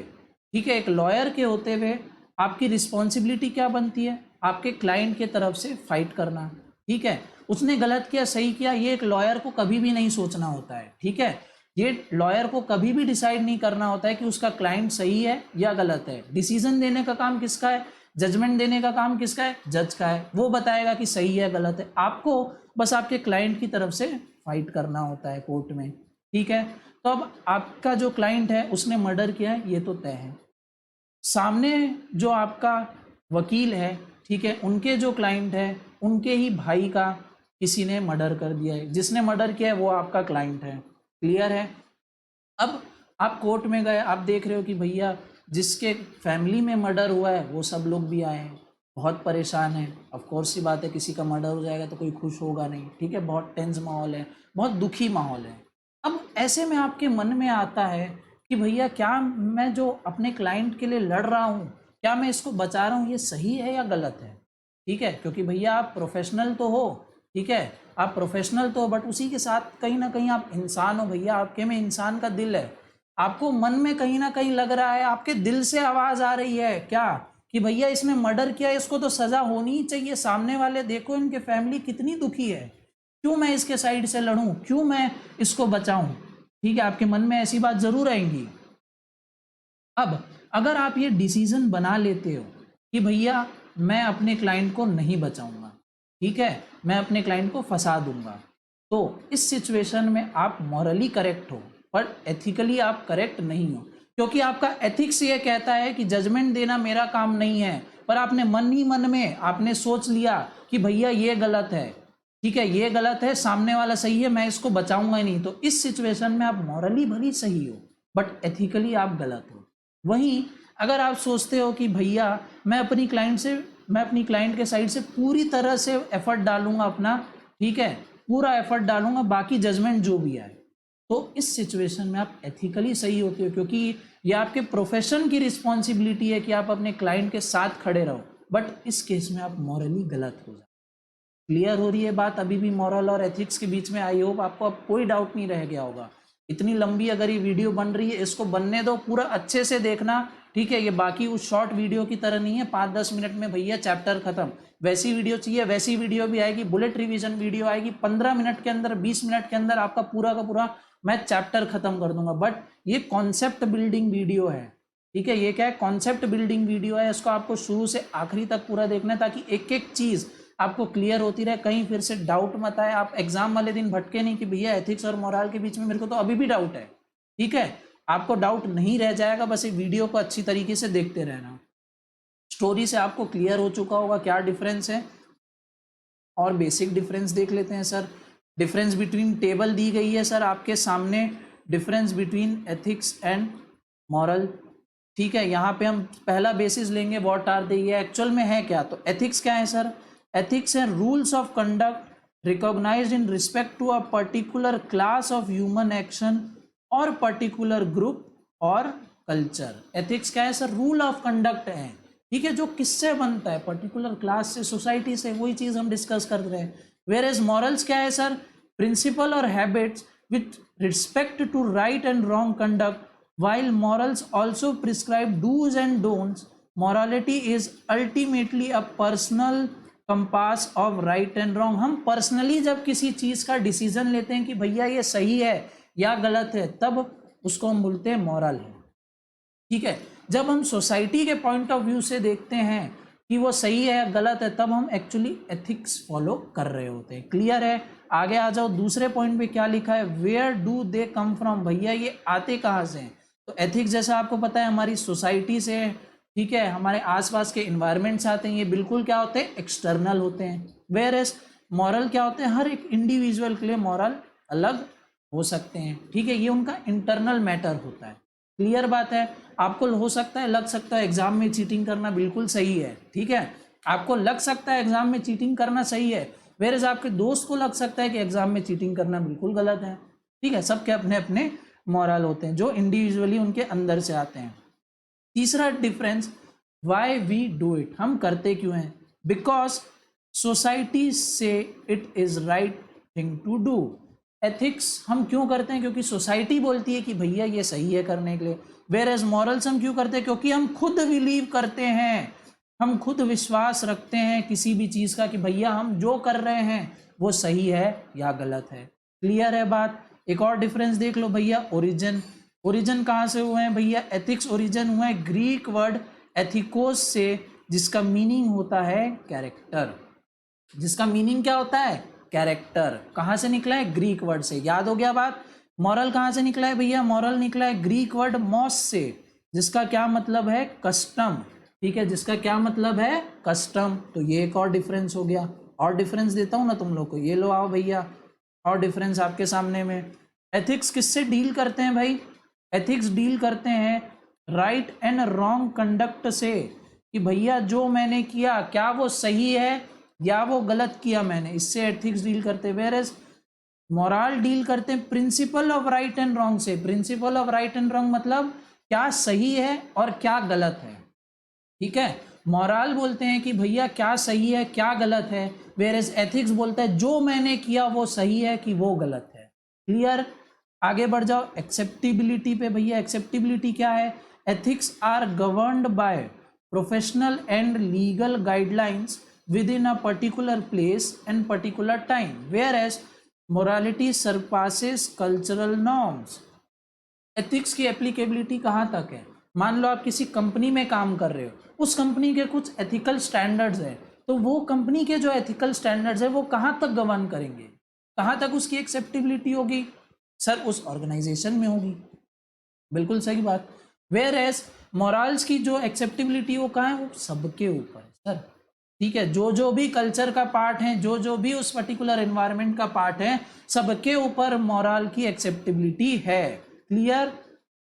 ठीक है, एक लॉयर के होते हुए आपकी रिस्पॉन्सिबिलिटी क्या बनती है? आपके क्लाइंट के तरफ से फाइट करना। ठीक है, उसने गलत किया सही किया ये एक लॉयर को कभी भी नहीं सोचना होता है। ठीक है, ये लॉयर को कभी भी डिसाइड नहीं करना होता है कि उसका क्लाइंट सही है या गलत है। डिसीजन देने का काम किसका है? जजमेंट देने का काम किसका है? जज का है। वो बताएगा कि सही है गलत है, आपको बस आपके क्लाइंट की तरफ से फाइट करना होता है कोर्ट में। ठीक है, तो अब आपका जो क्लाइंट है उसने मर्डर किया है ये तो तय है। सामने जो आपका वकील है, ठीक है, उनके जो क्लाइंट है उनके ही भाई का किसी ने मर्डर कर दिया है, जिसने मर्डर किया है वो आपका क्लाइंट है। क्लियर है? अब आप कोर्ट में गए, आप देख रहे हो कि भैया जिसके फैमिली में मर्डर हुआ है वो सब लोग भी आए हैं, बहुत परेशान है। ऑफ कोर्स सी बात है, किसी का मर्डर हो जाएगा तो कोई खुश होगा नहीं। ठीक है, बहुत टेंस माहौल है, बहुत दुखी माहौल है। अब ऐसे में आपके मन में आता है कि भैया क्या मैं जो अपने क्लाइंट के लिए लड़ रहा हूँ, क्या मैं इसको बचा रहा हूँ, ये सही है या गलत है? ठीक है, क्योंकि भैया आप प्रोफेशनल तो हो, ठीक है, आप प्रोफेशनल तो हो, बट उसी के साथ कहीं ना कहीं आप इंसान हो भैया, आपके में इंसान का दिल है। आपको मन में कहीं ना कहीं लग रहा है, आपके दिल से आवाज आ रही है क्या कि भैया इसने मर्डर किया, इसको तो सजा होनी ही चाहिए। सामने वाले देखो इनके फैमिली कितनी दुखी है, क्यों मैं इसके साइड से लड़ूं, क्यों मैं इसको बचाऊं? ठीक है, आपके मन में ऐसी बात जरूर आएंगी। अब अगर आप ये डिसीजन बना लेते हो कि भैया मैं अपने क्लाइंट को नहीं बचाऊंगा, ठीक है, मैं अपने क्लाइंट को फंसा दूंगा, तो इस सिचुएशन में आप मॉरली करेक्ट हो पर एथिकली आप करेक्ट नहीं हो। क्योंकि आपका एथिक्स ये कहता है कि जजमेंट देना मेरा काम नहीं है, पर आपने मन ही मन में आपने सोच लिया कि भैया ये गलत है, ठीक है, ये गलत है, सामने वाला सही है, मैं इसको बचाऊंगा ही नहीं, तो इस सिचुएशन में आप मॉरली भली सही हो बट एथिकली आप गलत हो। वहीं अगर आप सोचते हो कि भैया मैं अपनी क्लाइंट के साइड से पूरी तरह से एफर्ट डालूंगा अपना, ठीक है, पूरा एफर्ट डालूंगा, बाकी जजमेंट जो भी आए, तो इस सिचुएशन में आप एथिकली सही होते हो, क्योंकि ये आपके प्रोफेशन की रिस्पॉन्सिबिलिटी है कि आप अपने क्लाइंट के साथ खड़े रहो, बट इस केस में आप मॉरली गलत हो जाए। क्लियर हो रही है बात अभी भी मॉरल और एथिक्स के बीच में? आई होप आपको अब कोई डाउट नहीं रह गया होगा। इतनी लंबी अगर ये वीडियो बन रही है, इसको बनने दो, पूरा अच्छे से देखना, ठीक है, ये बाकी उस शॉर्ट वीडियो की तरह नहीं है 5-10 मिनट में भैया चैप्टर खत्म। वैसी वीडियो चाहिए, वैसी वीडियो भी आएगी, बुलेट रिवीजन वीडियो आएगी, 15 मिनट के अंदर, 20 मिनट के अंदर आपका पूरा का पूरा मैं चैप्टर खत्म कर दूंगा। बट ये कॉन्सेप्ट बिल्डिंग वीडियो है, ठीक है, ये क्या है, कॉन्सेप्ट बिल्डिंग वीडियो है, इसको आपको शुरू से आखिरी तक पूरा देखना है ताकि एक एक चीज आपको क्लियर होती रहे, कहीं फिर से डाउट मत आए, आप एग्जाम वाले दिन भटके नहीं कि भैया एथिक्स और मोरल के बीच में मेरे को तो अभी भी डाउट है, ठीक है, आपको डाउट नहीं रह जाएगा, बस ये वीडियो को अच्छी तरीके से देखते रहना। स्टोरी से आपको क्लियर हो चुका होगा क्या डिफरेंस है, और बेसिक डिफरेंस देख लेते हैं सर। डिफरेंस बिटवीन टेबल दी गई है सर आपके सामने, difference between ethics and moral, ठीक है, यहाँ पे हम पहला बेसिस लेंगे, व्हाट आर दे, ये एक्चुअल में है क्या। तो एथिक्स क्या है सर? एथिक्स है rules of conduct recognised in respect to a particular class of human action और पर्टिकुलर ग्रुप और कल्चर। एथिक्स क्या है सर? रूल ऑफ कंडक्ट है, ठीक है, जो किससे बनता है? पर्टिकुलर क्लास से, सोसाइटी से, वही चीज हम डिस्कस कर रहे हैं। वेयर एज मॉरल्स क्या है सर? प्रिंसिपल और habits with respect to right and wrong conduct, while morals also prescribe do's and don'ts. Morality is ultimately a personal compass of right and wrong. हम personally जब किसी चीज का decision लेते हैं कि भैया ये सही है या गलत है, तब उसको हम बोलते हैं मॉरल है, ठीक है। जब हम सोसाइटी के पॉइंट ऑफ व्यू से देखते हैं कि वो सही है या गलत है, तब हम एक्चुअली एथिक्स फॉलो कर रहे होते हैं। क्लियर है? आगे आ जाओ, दूसरे पॉइंट पे क्या लिखा है, where do they come from, भैया ये आते कहाँ से हैं? तो एथिक्स जैसा आपको पता है हमारी सोसाइटी से, ठीक है, हमारे आसपास के इन्वायरमेंट से आते हैं, ये बिल्कुल क्या होते हैं, एक्सटर्नल होते हैं। वेयर एज मॉरल क्या होते हैं, हर एक इंडिविजुअल के लिए मॉरल अलग हो सकते हैं, ठीक है, ये उनका इंटरनल मैटर होता है। क्लियर बात है? आपको हो सकता है, लग सकता है एग्जाम में चीटिंग करना बिल्कुल सही है, ठीक है, आपको लग सकता है एग्जाम में चीटिंग करना सही है, वेयर एज आपके दोस्त को लग सकता है कि एग्जाम में चीटिंग करना बिल्कुल गलत है, ठीक है, सबके अपने अपने मॉरल होते हैं जो इंडिविजुअली उनके अंदर से आते हैं। तीसरा difference, why we do it, हम करते क्यों हैं? बिकॉज सोसाइटी से it is right thing to do. Ethics हम क्यों करते हैं? क्योंकि सोसाइटी बोलती है कि भैया ये सही है करने के लिए। वेयर एज मॉरल्स हम क्यों करते हैं? क्योंकि हम खुद बिलीव करते हैं, हम खुद विश्वास रखते हैं किसी भी चीज का कि भैया हम जो कर रहे हैं वो सही है या गलत है। क्लियर है बात? एक और डिफरेंस देख लो भैया, ओरिजिन। ओरिजिन कहाँ से हुए हैं भैया? एथिक्स ओरिजिन हुए हैं ग्रीक वर्ड एथिकोस से, जिसका मीनिंग होता है कैरेक्टर। जिसका मीनिंग क्या होता है? कैरेक्टर। कहाँ से निकला है? ग्रीक वर्ड से। याद हो गया बात? मॉरल कहाँ से निकला है भैया? मॉरल निकला है ग्रीक वर्ड मॉस से, जिसका क्या मतलब है? कस्टम, ठीक है, जिसका क्या मतलब है? कस्टम। तो ये एक और डिफरेंस हो गया। और डिफरेंस देता हूँ ना तुम लोग को, ये लो आओ भैया, और डिफरेंस आपके सामने में। एथिक्स किससे डील करते हैं भाई? एथिक्स डील करते हैं राइट एंड रॉन्ग कंडक्ट से, कि भैया जो मैंने किया क्या वो सही है या वो गलत किया मैंने, इससे एथिक्स डील करते हैं। वेयर एज मोरल डील करते हैं principle of right and wrong से। Principle of right and wrong मतलब क्या सही है और क्या गलत है, ठीक है। मोरल बोलते हैं कि भैया क्या सही है क्या गलत है, वेयर एज एथिक्स बोलता है जो मैंने किया वो सही है कि वो गलत है। क्लियर? आगे बढ़ जाओ एक्सेप्टेबिलिटी पे भैया। एक्सेप्टेबिलिटी क्या है? Ethics are governed by professional and legal guidelines within a particular place and particular time, whereas morality surpasses cultural norms. Ethics की एप्लीकेबिलिटी कहाँ तक है? मान लो आप किसी कंपनी में काम कर रहे हो, उस कंपनी के कुछ एथिकल स्टैंडर्ड्स हैं, तो वो कंपनी के जो एथिकल स्टैंडर्ड्स है वो कहाँ तक गवर्न करेंगे, कहाँ तक उसकी एक्सेप्टेबिलिटी होगी? सर उस ऑर्गेनाइजेशन में होगी। बिल्कुल सही बात। वेयर एज मॉरल्स की जो एक्सेप्टेबिलिटी वो कहाँ है, वो सबके ऊपर है सर। ठीक है, जो जो भी कल्चर का पार्ट है, जो जो भी उस पर्टिकुलर एनवायरनमेंट का पार्ट है, सबके ऊपर मॉरल की एक्सेप्टेबिलिटी है। क्लियर।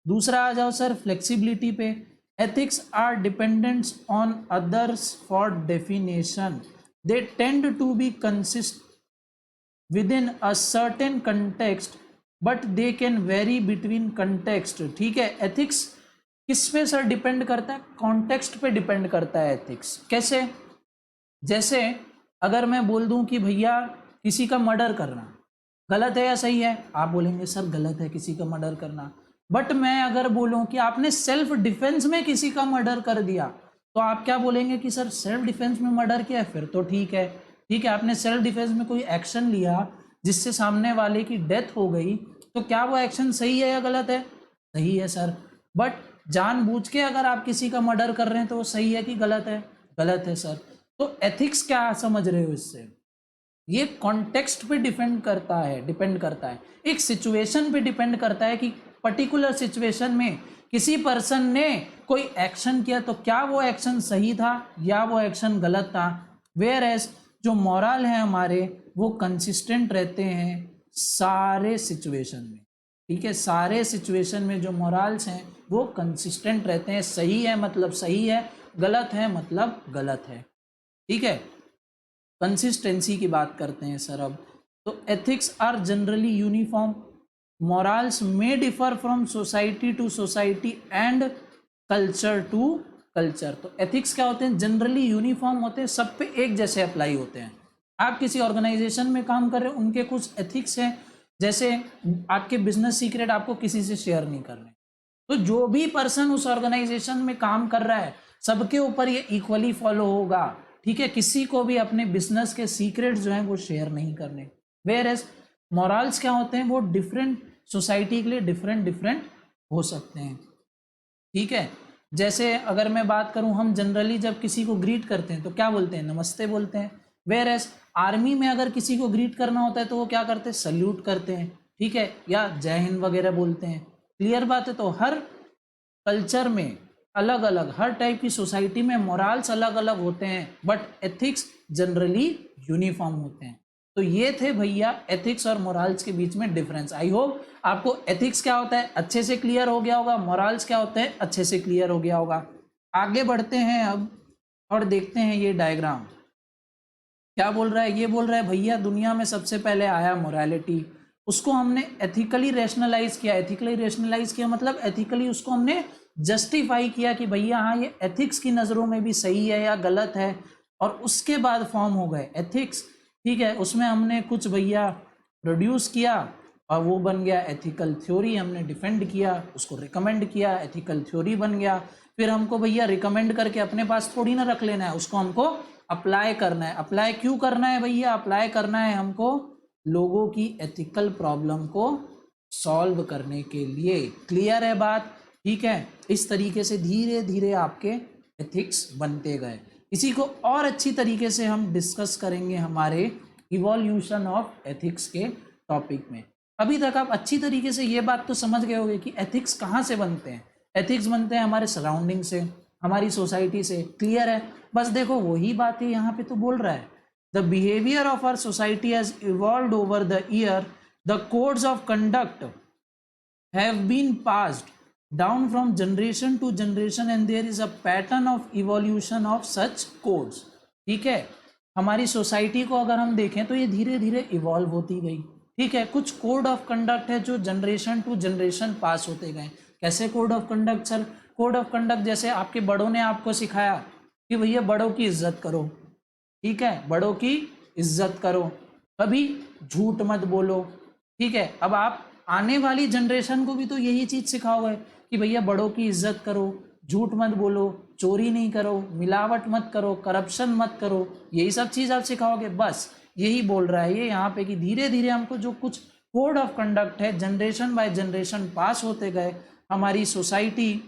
दूसरा आ जाओ सर फ्लेक्सिबिलिटी पे। Ethics are dependents on others for definition, they tend to be consist within a certain context but they can vary between context। ठीक है, एथिक्स किस पे सर डिपेंड करता है, कॉन्टेक्स्ट पे डिपेंड करता है एथिक्स। कैसे, जैसे अगर मैं बोल दूं कि भैया किसी का मर्डर करना गलत है या सही है, आप बोलेंगे सर गलत है किसी का मर्डर करना। बट मैं अगर बोलूं कि आपने सेल्फ डिफेंस में किसी का मर्डर कर दिया, तो आप क्या बोलेंगे कि सर सेल्फ डिफेंस में मर्डर किया है, फिर तो ठीक है। ठीक है, आपने सेल्फ डिफेंस में कोई एक्शन लिया जिससे सामने वाले की डेथ हो गई, तो क्या वो एक्शन सही है या गलत है, सही है सर। बट जानबूझ के अगर आप किसी का मर्डर कर रहे हैं तो वो सही है कि गलत है, गलत है सर। तो एथिक्स क्या समझ रहे हो इससे, ये कॉन्टेक्स्ट पे डिपेंड करता है, एक सिचुएशन पे डिपेंड करता है कि पर्टिकुलर सिचुएशन में किसी पर्सन ने कोई एक्शन किया तो क्या वो एक्शन सही था या वो एक्शन गलत था। वेयर एज जो मॉरल है हमारे वो कंसिस्टेंट रहते हैं सारे सिचुएशन में। ठीक है, सारे सिचुएशन में जो मॉरल्स हैं वो कंसिस्टेंट रहते हैं, सही है मतलब सही है, गलत है मतलब गलत है। ठीक है, कंसिस्टेंसी की बात करते हैं सर अब। तो ethics are generally uniform, morals में differ from society to society and culture to culture. तो एथिक्स क्या होते हैं, जनरली यूनिफॉर्म होते हैं, सब पे एक जैसे अप्लाई होते हैं। आप किसी ऑर्गेनाइजेशन में काम कर रहे हो, उनके कुछ एथिक्स हैं, जैसे आपके बिजनेस सीक्रेट आपको किसी से शेयर नहीं करने। तो जो भी पर्सन उस ऑर्गेनाइजेशन में काम कर रहा है सबके ऊपर ये इक्वली फॉलो होगा। ठीक है, किसी को भी अपने बिजनेस के सीक्रेट्स जो हैं वो शेयर नहीं करने। वेयर एज मॉरल्स क्या होते हैं, वो डिफरेंट सोसाइटी के लिए डिफरेंट हो सकते हैं। ठीक है, जैसे अगर मैं बात करूं, हम जनरली जब किसी को ग्रीट करते हैं तो क्या बोलते हैं, नमस्ते बोलते हैं। वेयर एज आर्मी में अगर किसी को ग्रीट करना होता है तो वो क्या करते हैं, सल्यूट करते हैं। ठीक है, या जय हिंद वगैरह बोलते हैं। क्लियर बात है। तो हर कल्चर में अलग अलग, हर टाइप की सोसाइटी में मोरल्स अलग अलग होते हैं, बट एथिक्स जनरली यूनिफॉर्म होते हैं। तो ये थे भैया एथिक्स और मोरल्स के बीच में डिफरेंस। आई होप आपको एथिक्स क्या होता है अच्छे से क्लियर हो गया होगा, मोरल्स क्या होते हैं अच्छे से क्लियर हो गया होगा। आगे बढ़ते हैं अब और देखते हैं ये डायग्राम क्या बोल रहा है। ये बोल रहा है भैया दुनिया में सबसे पहले आया मोरालिटी, उसको हमने एथिकली रैशनलाइज किया। एथिकली रैशनलाइज किया मतलब एथिकली उसको हमने जस्टिफाई किया कि भैया हाँ ये एथिक्स की नज़रों में भी सही है या गलत है, और उसके बाद फॉर्म हो गए एथिक्स। ठीक है, उसमें हमने कुछ भैया प्रोड्यूस किया और वो बन गया एथिकल थ्योरी। हमने डिफेंड किया, उसको रिकमेंड किया, एथिकल थ्योरी बन गया। फिर हमको भैया रिकमेंड करके अपने पास थोड़ी ना रख लेना है, उसको हमको अप्लाई करना है। अप्लाई क्यों करना है भैया, अप्लाई करना है हमको लोगों की एथिकल प्रॉब्लम को सॉल्व करने के लिए। क्लियर है बात। ठीक है, इस तरीके से धीरे धीरे आपके एथिक्स बनते गए। इसी को और अच्छी तरीके से हम डिस्कस करेंगे हमारे इवोल्यूशन ऑफ एथिक्स के टॉपिक में। अभी तक आप अच्छी तरीके से ये बात तो समझ गए होंगे कि एथिक्स कहाँ से बनते हैं। एथिक्स बनते हैं हमारे सराउंडिंग से, हमारी सोसाइटी से। क्लियर है। बस देखो वही बात है यहाँ पे तो बोल रहा है the behaviour of our society has evolved over the year, the codes of conduct have been passed down from generation to generation and there is a pattern of evolution of such codes। ठीक है, हमारी society को अगर हम देखें तो ये धीरे धीरे इवॉल्व होती गई। ठीक है, कुछ कोड ऑफ कंडक्ट है जो जनरेशन टू जनरेशन पास होते गए। कैसे code of conduct sir, code of conduct जैसे आपके बड़ों ने आपको सिखाया कि भैया बड़ों की इज्जत करो। ठीक है, बड़ों की इज्जत करो, कभी झूठ मत बोलो। ठीक है, अब आप आने वाली जनरेशन को भी तो यही चीज सिखाओगे कि भैया बड़ों की इज्जत करो, झूठ मत बोलो, चोरी नहीं करो, मिलावट मत करो, करप्शन मत करो, यही सब चीज़ आप सिखाओगे। बस यही बोल रहा है ये यहाँ पे कि धीरे धीरे हमको जो कुछ कोड ऑफ कंडक्ट है जनरेशन बाय जनरेशन पास होते गए, हमारी सोसाइटी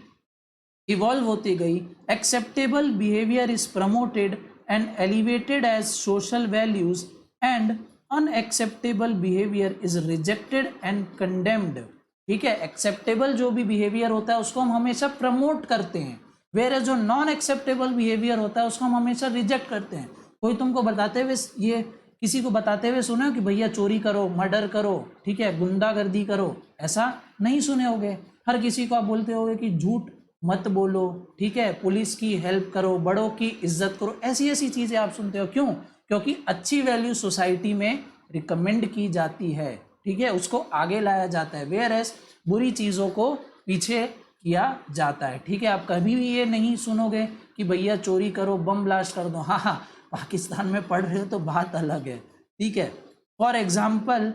इवॉल्व होती गई। Acceptable behaviour is promoted and elevated as social values and unacceptable behaviour is rejected and condemned ठीक है, एक्सेप्टेबल जो भी बिहेवियर होता है उसको हम हमेशा प्रमोट करते हैं, वेयर जो नॉन एक्सेप्टेबल बिहेवियर होता है उसको हम हमेशा रिजेक्ट करते हैं। कोई तुमको बताते हुए ये किसी को बताते हुए सुने हो कि भैया चोरी करो, मर्डर करो, ठीक है, गुंडागर्दी करो, ऐसा नहीं सुने होगे। हर किसी को आप बोलते होगे कि झूठ मत बोलो, ठीक है, पुलिस की हेल्प करो, बड़ों की इज्जत करो, ऐसी ऐसी चीज़ें आप सुनते हो। क्यों? क्योंकि अच्छी वैल्यू सोसाइटी में रिकमेंड की जाती है, ठीक है, उसको आगे लाया जाता है, वेयर एज बुरी चीज़ों को पीछे किया जाता है। ठीक है, आप कभी भी ये नहीं सुनोगे कि भैया चोरी करो, बम ब्लास्ट कर दो। हाँ हाँ, पाकिस्तान में पढ़ रहे हो तो बात अलग है, ठीक है। फॉर एग्जाम्पल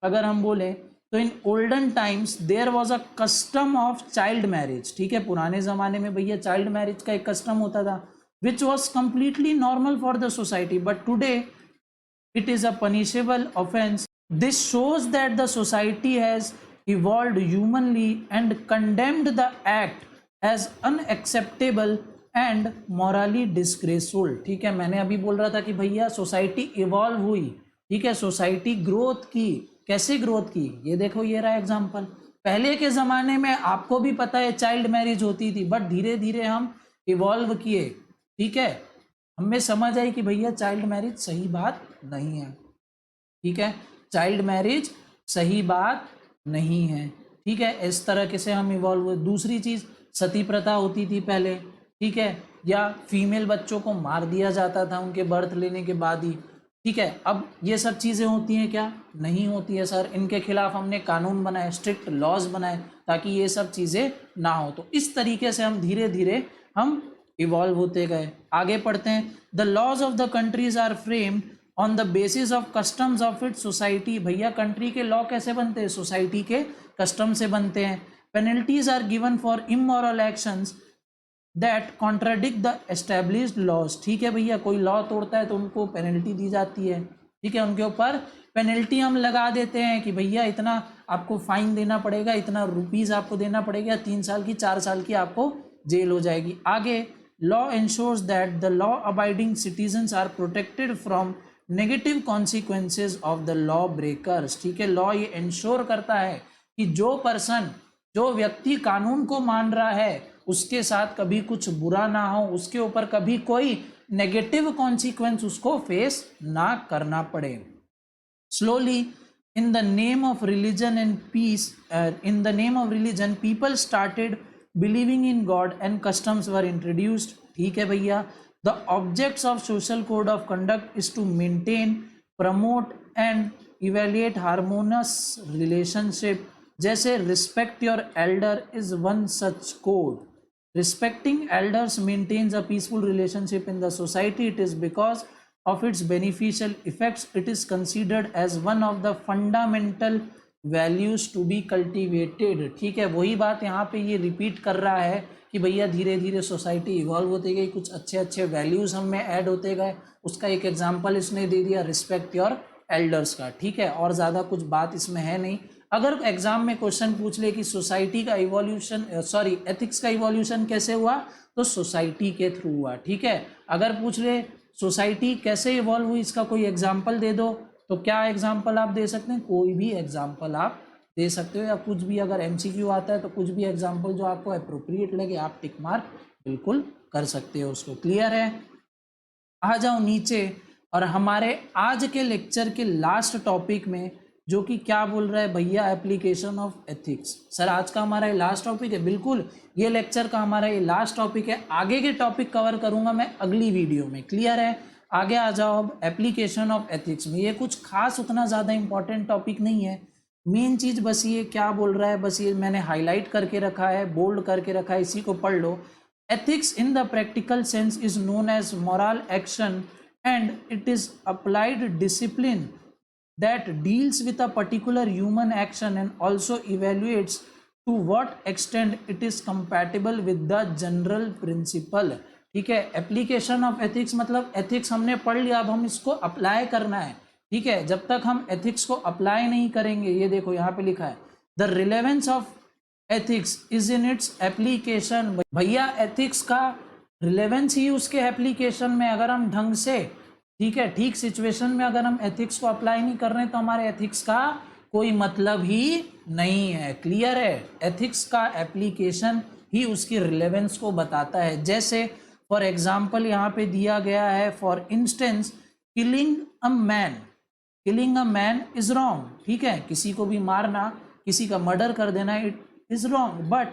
अगर हम बोले तो in olden times there was a custom of child marriage, ठीक है, पुराने ज़माने में भैया चाइल्ड मैरिज का एक कस्टम होता था which was completely normal for the society, but today it is a punishable offense. This shows that the society has evolved humanly and condemned the act as unacceptable and morally disgraceful। ठीक है, मैंने अभी बोल रहा था कि भैया society evolve हुई, ठीक है, सोसाइटी ग्रोथ की। कैसे ग्रोथ की? ये देखो, ये रहा एग्जाम्पल। पहले के ज़माने में आपको भी पता है चाइल्ड मैरिज होती थी, बट धीरे धीरे हम इवॉल्व किए, ठीक है, हमें समझ आई कि भैया चाइल्ड मैरिज सही बात नहीं है, ठीक है, चाइल्ड मैरिज सही बात नहीं है, ठीक है, इस तरह से हम इवॉल्व हुए। दूसरी चीज़, सती प्रथा होती थी पहले, ठीक है, या फीमेल बच्चों को मार दिया जाता था उनके बर्थ लेने के बाद ही, ठीक है। अब ये सब चीज़ें होती हैं क्या? नहीं होती है सर। इनके खिलाफ हमने कानून बनाए, स्ट्रिक्ट लॉज बनाए ताकि ये सब चीज़ें ना हो। तो इस तरीके से हम धीरे धीरे हम इवॉल्व होते गए। आगे पढ़ते हैं। The laws of the countries are framed on the basis of customs of it society. भैया कंट्री के लॉ कैसे बनते हैं? सोसाइटी के कस्टम से बनते हैं। Penalties are given for immoral actions that contradict the established laws. ठीक है भैया, कोई लॉ तोड़ता है तो उनको पेनल्टी दी जाती है, ठीक है, उनके ऊपर पेनल्टी हम लगा देते हैं कि भैया इतना आपको फाइन देना पड़ेगा, इतना रुपीज़ आपको देना पड़ेगा, 3 साल की 4 साल की आपको जेल हो जाएगी। आगे, law ensures that the law abiding citizens are protected from negative consequences of the law breakers। ठीक है, लॉ ये इंश्योर करता है कि जो व्यक्ति कानून को मान रहा है उसके साथ कभी कुछ बुरा ना हो, उसके ऊपर कभी कोई नेगेटिव कॉन्सिक्वेंस उसको फेस ना करना पड़े। Slowly, in the name of religion and peace, in the name of religion people started believing in God and customs were introduced। ठीक है भैया। The objects of social code of conduct is to maintain, promote and evaluate harmonious relationship। जैसे respect your elder is one such code। Respecting elders maintains a peaceful relationship in the society। It is because of its beneficial effects it is considered as one of the fundamental values to be cultivated। ठीक है, वही बात यहाँ पे ये repeat कर रहा है कि भैया धीरे धीरे सोसाइटी इवॉल्व होती गई, कुछ अच्छे अच्छे वैल्यूज़ हम में ऐड होते गए। उसका एक एग्जांपल इसने दे दिया रिस्पेक्ट योर एल्डर्स का, ठीक है, और ज़्यादा कुछ बात इसमें है नहीं। अगर एग्जाम में क्वेश्चन पूछ ले कि सोसाइटी का इवोल्यूशन एथिक्स का इवोल्यूशन कैसे हुआ, तो सोसाइटी के थ्रू हुआ, ठीक है। अगर पूछ ले सोसाइटी कैसे इवॉल्व हुई, इसका कोई एग्जाम्पल दे दो, तो क्या एग्जाम्पल आप दे सकते हैं? कोई भी एग्जाम्पल आप दे सकते हो, या कुछ भी अगर एमसीक्यू आता है तो कुछ भी एग्जाम्पल जो आपको अप्रोप्रिएट लगे आप टिक मार्क बिल्कुल कर सकते हो उसको। क्लियर है? आ जाओ नीचे, और हमारे आज के लेक्चर के लास्ट टॉपिक में जो कि क्या बोल रहा है भैया, एप्लीकेशन ऑफ एथिक्स। सर आज का हमारा ये लास्ट टॉपिक है, बिल्कुल ये लेक्चर का हमारा ये लास्ट टॉपिक है। आगे के टॉपिक कवर करूंगा मैं अगली वीडियो में। क्लियर है? आगे आ जाओ अब एप्लीकेशन ऑफ एथिक्स में। ये कुछ खास उतना ज़्यादा इंपॉर्टेंट टॉपिक नहीं है, मेन चीज़ बस ये क्या बोल रहा है, बस ये मैंने हाईलाइट करके रखा है, बोल्ड करके रखा है, इसी को पढ़ लो। Ethics in the practical sense is known as moral action and it is applied discipline that deals with a particular human action and also evaluates to what extent it is compatible with the general principle। ठीक है, application of ethics मतलब ethics हमने पढ़ लिया, अब हम इसको apply करना है, ठीक है। जब तक हम एथिक्स को अप्लाई नहीं करेंगे, ये देखो यहाँ पे लिखा है the relevance of ethics is in its application. भैया एथिक्स का रिलेवेंस ही उसके एप्लीकेशन में, अगर हम ढंग से, ठीक है, ठीक सिचुएशन में अगर हम एथिक्स को अप्लाई नहीं कर रहे हैं तो हमारे एथिक्स का कोई मतलब ही नहीं है। क्लियर है? एथिक्स का एप्लीकेशन ही उसकी रिलेवेंस को बताता है। जैसे फॉर एग्जाम्पल यहाँ पे दिया गया है, for instance killing a man is wrong. ठीक है, किसी को भी मारना, किसी का मर्डर कर देना, it is wrong, but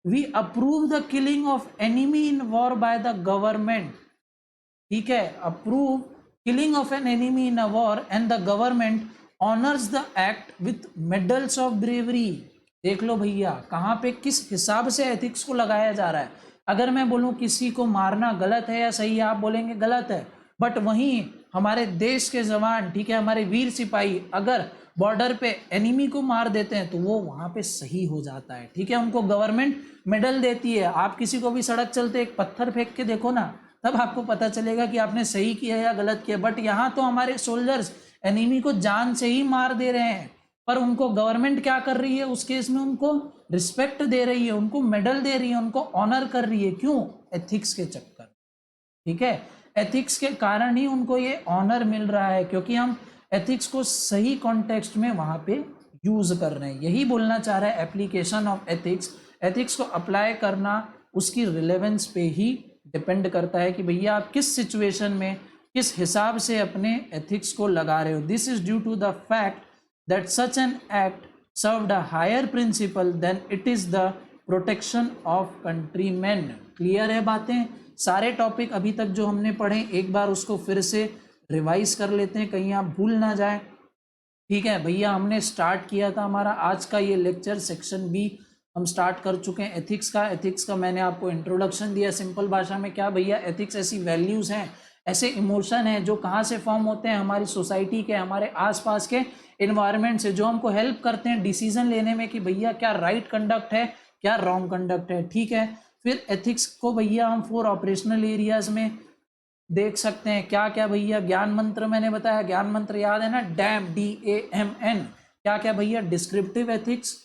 we approve the killing of enemy in war by the government. ठीक है, approve killing of an enemy in a war and the government honours the act with medals of bravery. देख लो भैया, कहाँ पे किस हिसाब से एथिक्स को लगाया जा रहा है। अगर मैं बोलूं किसी को मारना गलत है या सही है, आप बोलेंगे गलत है, बट वहीं हमारे देश के जवान, ठीक है, हमारे वीर सिपाही अगर बॉर्डर पे एनिमी को मार देते हैं तो वो वहां पे सही हो जाता है। ठीक है, उनको गवर्नमेंट मेडल देती है। आप किसी को भी सड़क चलते एक पत्थर फेंक के देखो ना, तब आपको पता चलेगा कि आपने सही किया या गलत किया। बट यहाँ तो हमारे सोल्जर्स एनिमी को जान से ही मार दे रहे हैं, पर उनको गवर्नमेंट क्या कर रही है उस केस में? उनको रिस्पेक्ट दे रही है, उनको मेडल दे रही है, उनको ऑनर कर रही है। क्यों? एथिक्स के चक्कर। ठीक है, एथिक्स के कारण ही उनको ये ऑनर मिल रहा है, क्योंकि हम एथिक्स को सही कॉन्टेक्स्ट में वहां पे यूज कर रहे हैं। यही बोलना चाह रहा है एप्लीकेशन ऑफ एथिक्स। एथिक्स को अप्लाई करना उसकी रिलेवेंस पे ही डिपेंड करता है कि भैया आप किस सिचुएशन में किस हिसाब से अपने एथिक्स को लगा रहे हो। This is due to the fact that such an act served a higher principle than it is the protection of countryman. Clear है बातें? सारे टॉपिक अभी तक जो हमने पढ़े एक बार उसको फिर से रिवाइज कर लेते हैं, कहीं आप भूल ना जाए। ठीक है भैया, हमने स्टार्ट किया था हमारा आज का ये लेक्चर, सेक्शन बी हम स्टार्ट कर चुके हैं एथिक्स का। एथिक्स का मैंने आपको इंट्रोडक्शन दिया सिंपल भाषा में। क्या भैया? एथिक्स ऐसी वैल्यूज़ हैं, ऐसे इमोशन हैं जो कहाँ से फॉर्म होते हैं? हमारी सोसाइटी के, हमारे आसपास के इन्वायरमेंट से, जो हमको हेल्प करते हैं डिसीजन लेने में कि भैया क्या राइट कंडक्ट है, क्या रॉन्ग कंडक्ट है। ठीक है, फिर एथिक्स को भैया हम 4 ऑपरेशनल एरियाज में देख सकते हैं। क्या क्या भैया? ज्ञान मंत्र मैंने बताया, ज्ञान मंत्र याद है ना, डैम, DAMN। क्या क्या भैया? डिस्क्रिप्टिव एथिक्स,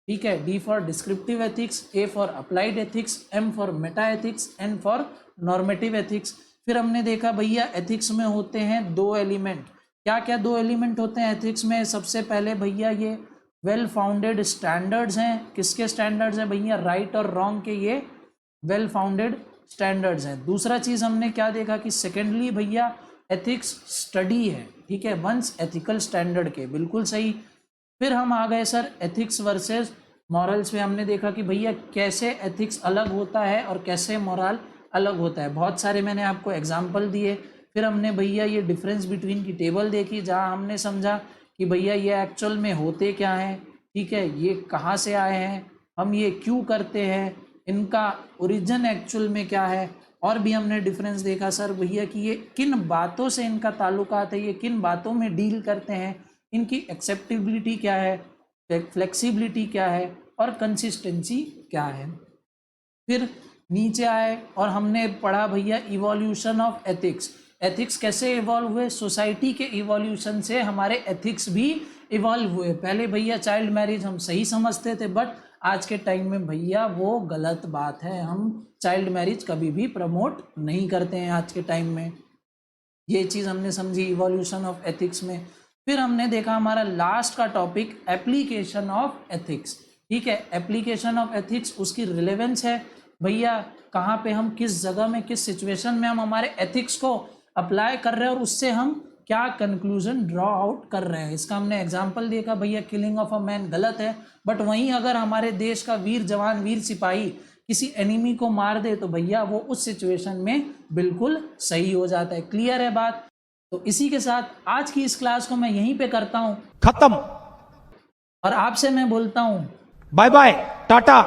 ठीक है, D for descriptive ethics, A for applied ethics, M for meta ethics, N for normative ethics. फिर हमने देखा भैया एथिक्स में होते हैं 2 एलिमेंट। क्या क्या 2 एलिमेंट होते हैं एथिक्स में? सबसे पहले भैया ये वेल फाउंडेड स्टैंडर्ड्स हैं। किसके स्टैंडर्ड्स हैं भैया? राइट और रॉन्ग के ये वेल फाउंडेड स्टैंडर्ड्स हैं। दूसरा चीज हमने क्या देखा कि सेकेंडली भैया एथिक्स स्टडी है। ठीक है, वंस एथिकल स्टैंडर्ड के, बिल्कुल सही। फिर हम आ गए सर एथिक्स वर्सेस मॉरल्स पे। हमने देखा कि भैया कैसे एथिक्स अलग होता है और कैसे मॉरल अलग होता है। बहुत सारे मैंने आपको एग्जाम्पल दिए। फिर हमने भैया ये डिफरेंस बिटवीन की टेबल देखी, जहाँ हमने समझा कि भैया ये एक्चुअल में होते क्या हैं। ठीक है, ये कहाँ से आए हैं, हम ये क्यों करते हैं, इनका ओरिजिन एक्चुअल में क्या है। और भी हमने डिफरेंस देखा सर भैया कि ये किन बातों से इनका ताल्लुकात है, ये किन बातों में डील करते हैं, इनकी एक्सेप्टेबिलिटी क्या है, फ्लेक्सिबिलिटी क्या है और कंसिस्टेंसी क्या है। फिर नीचे आए और हमने पढ़ा भैया इवोल्यूशन ऑफ एथिक्स। एथिक्स कैसे इवॉल्व हुए? सोसाइटी के इवोल्यूशन से हमारे एथिक्स भी इवॉल्व हुए। पहले भैया चाइल्ड मैरिज हम सही समझते थे, बट आज के टाइम में भैया वो गलत बात है। हम चाइल्ड मैरिज कभी भी प्रमोट नहीं करते हैं आज के टाइम में। ये चीज़ हमने समझी इवोल्यूशन ऑफ एथिक्स में। फिर हमने देखा हमारा लास्ट का टॉपिक एप्लीकेशन ऑफ एथिक्स। ठीक है, एप्लीकेशन ऑफ एथिक्स उसकी रिलेवेंस है भैया, कहाँ पे हम किस जगह में किस सिचुएशन में हम हमारे एथिक्स को अप्लाई कर रहे हैं और उससे हम क्या कंक्लूजन ड्रॉ आउट कर रहे हैं। इसका हमने एग्जांपल देखा भैया, किलिंग ऑफ अ मैन गलत है, बट वहीं अगर हमारे देश का वीर जवान वीर सिपाही किसी एनिमी को मार दे तो भैया वो उस सिचुएशन में बिल्कुल सही हो जाता है। क्लियर है बात? तो इसी के साथ आज की इस क्लास को मैं यहीं पे करता हूं खत्म। और आपसे मैं बोलता हूं bye bye, tata,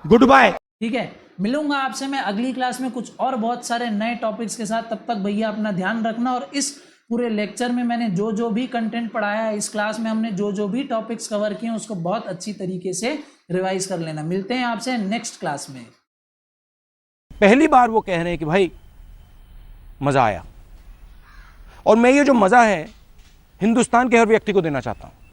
good. ठीक है, मिलूंगा आपसे मैं अगली क्लास में कुछ और बहुत सारे नए टॉपिक्स के साथ। तब तक भैया अपना ध्यान रखना। और इस पूरे लेक्चर में मैंने जो जो भी कंटेंट पढ़ाया है, इस क्लास में हमने जो जो भी टॉपिक्स कवर किए हैं, उसको बहुत अच्छी तरीके से रिवाइज कर लेना। मिलते हैं आपसे नेक्स्ट क्लास में। पहली बार वो कह रहे हैं कि भाई मजा आया, और मैं ये जो मजा है हिंदुस्तान के हर व्यक्ति को देना चाहता हूं।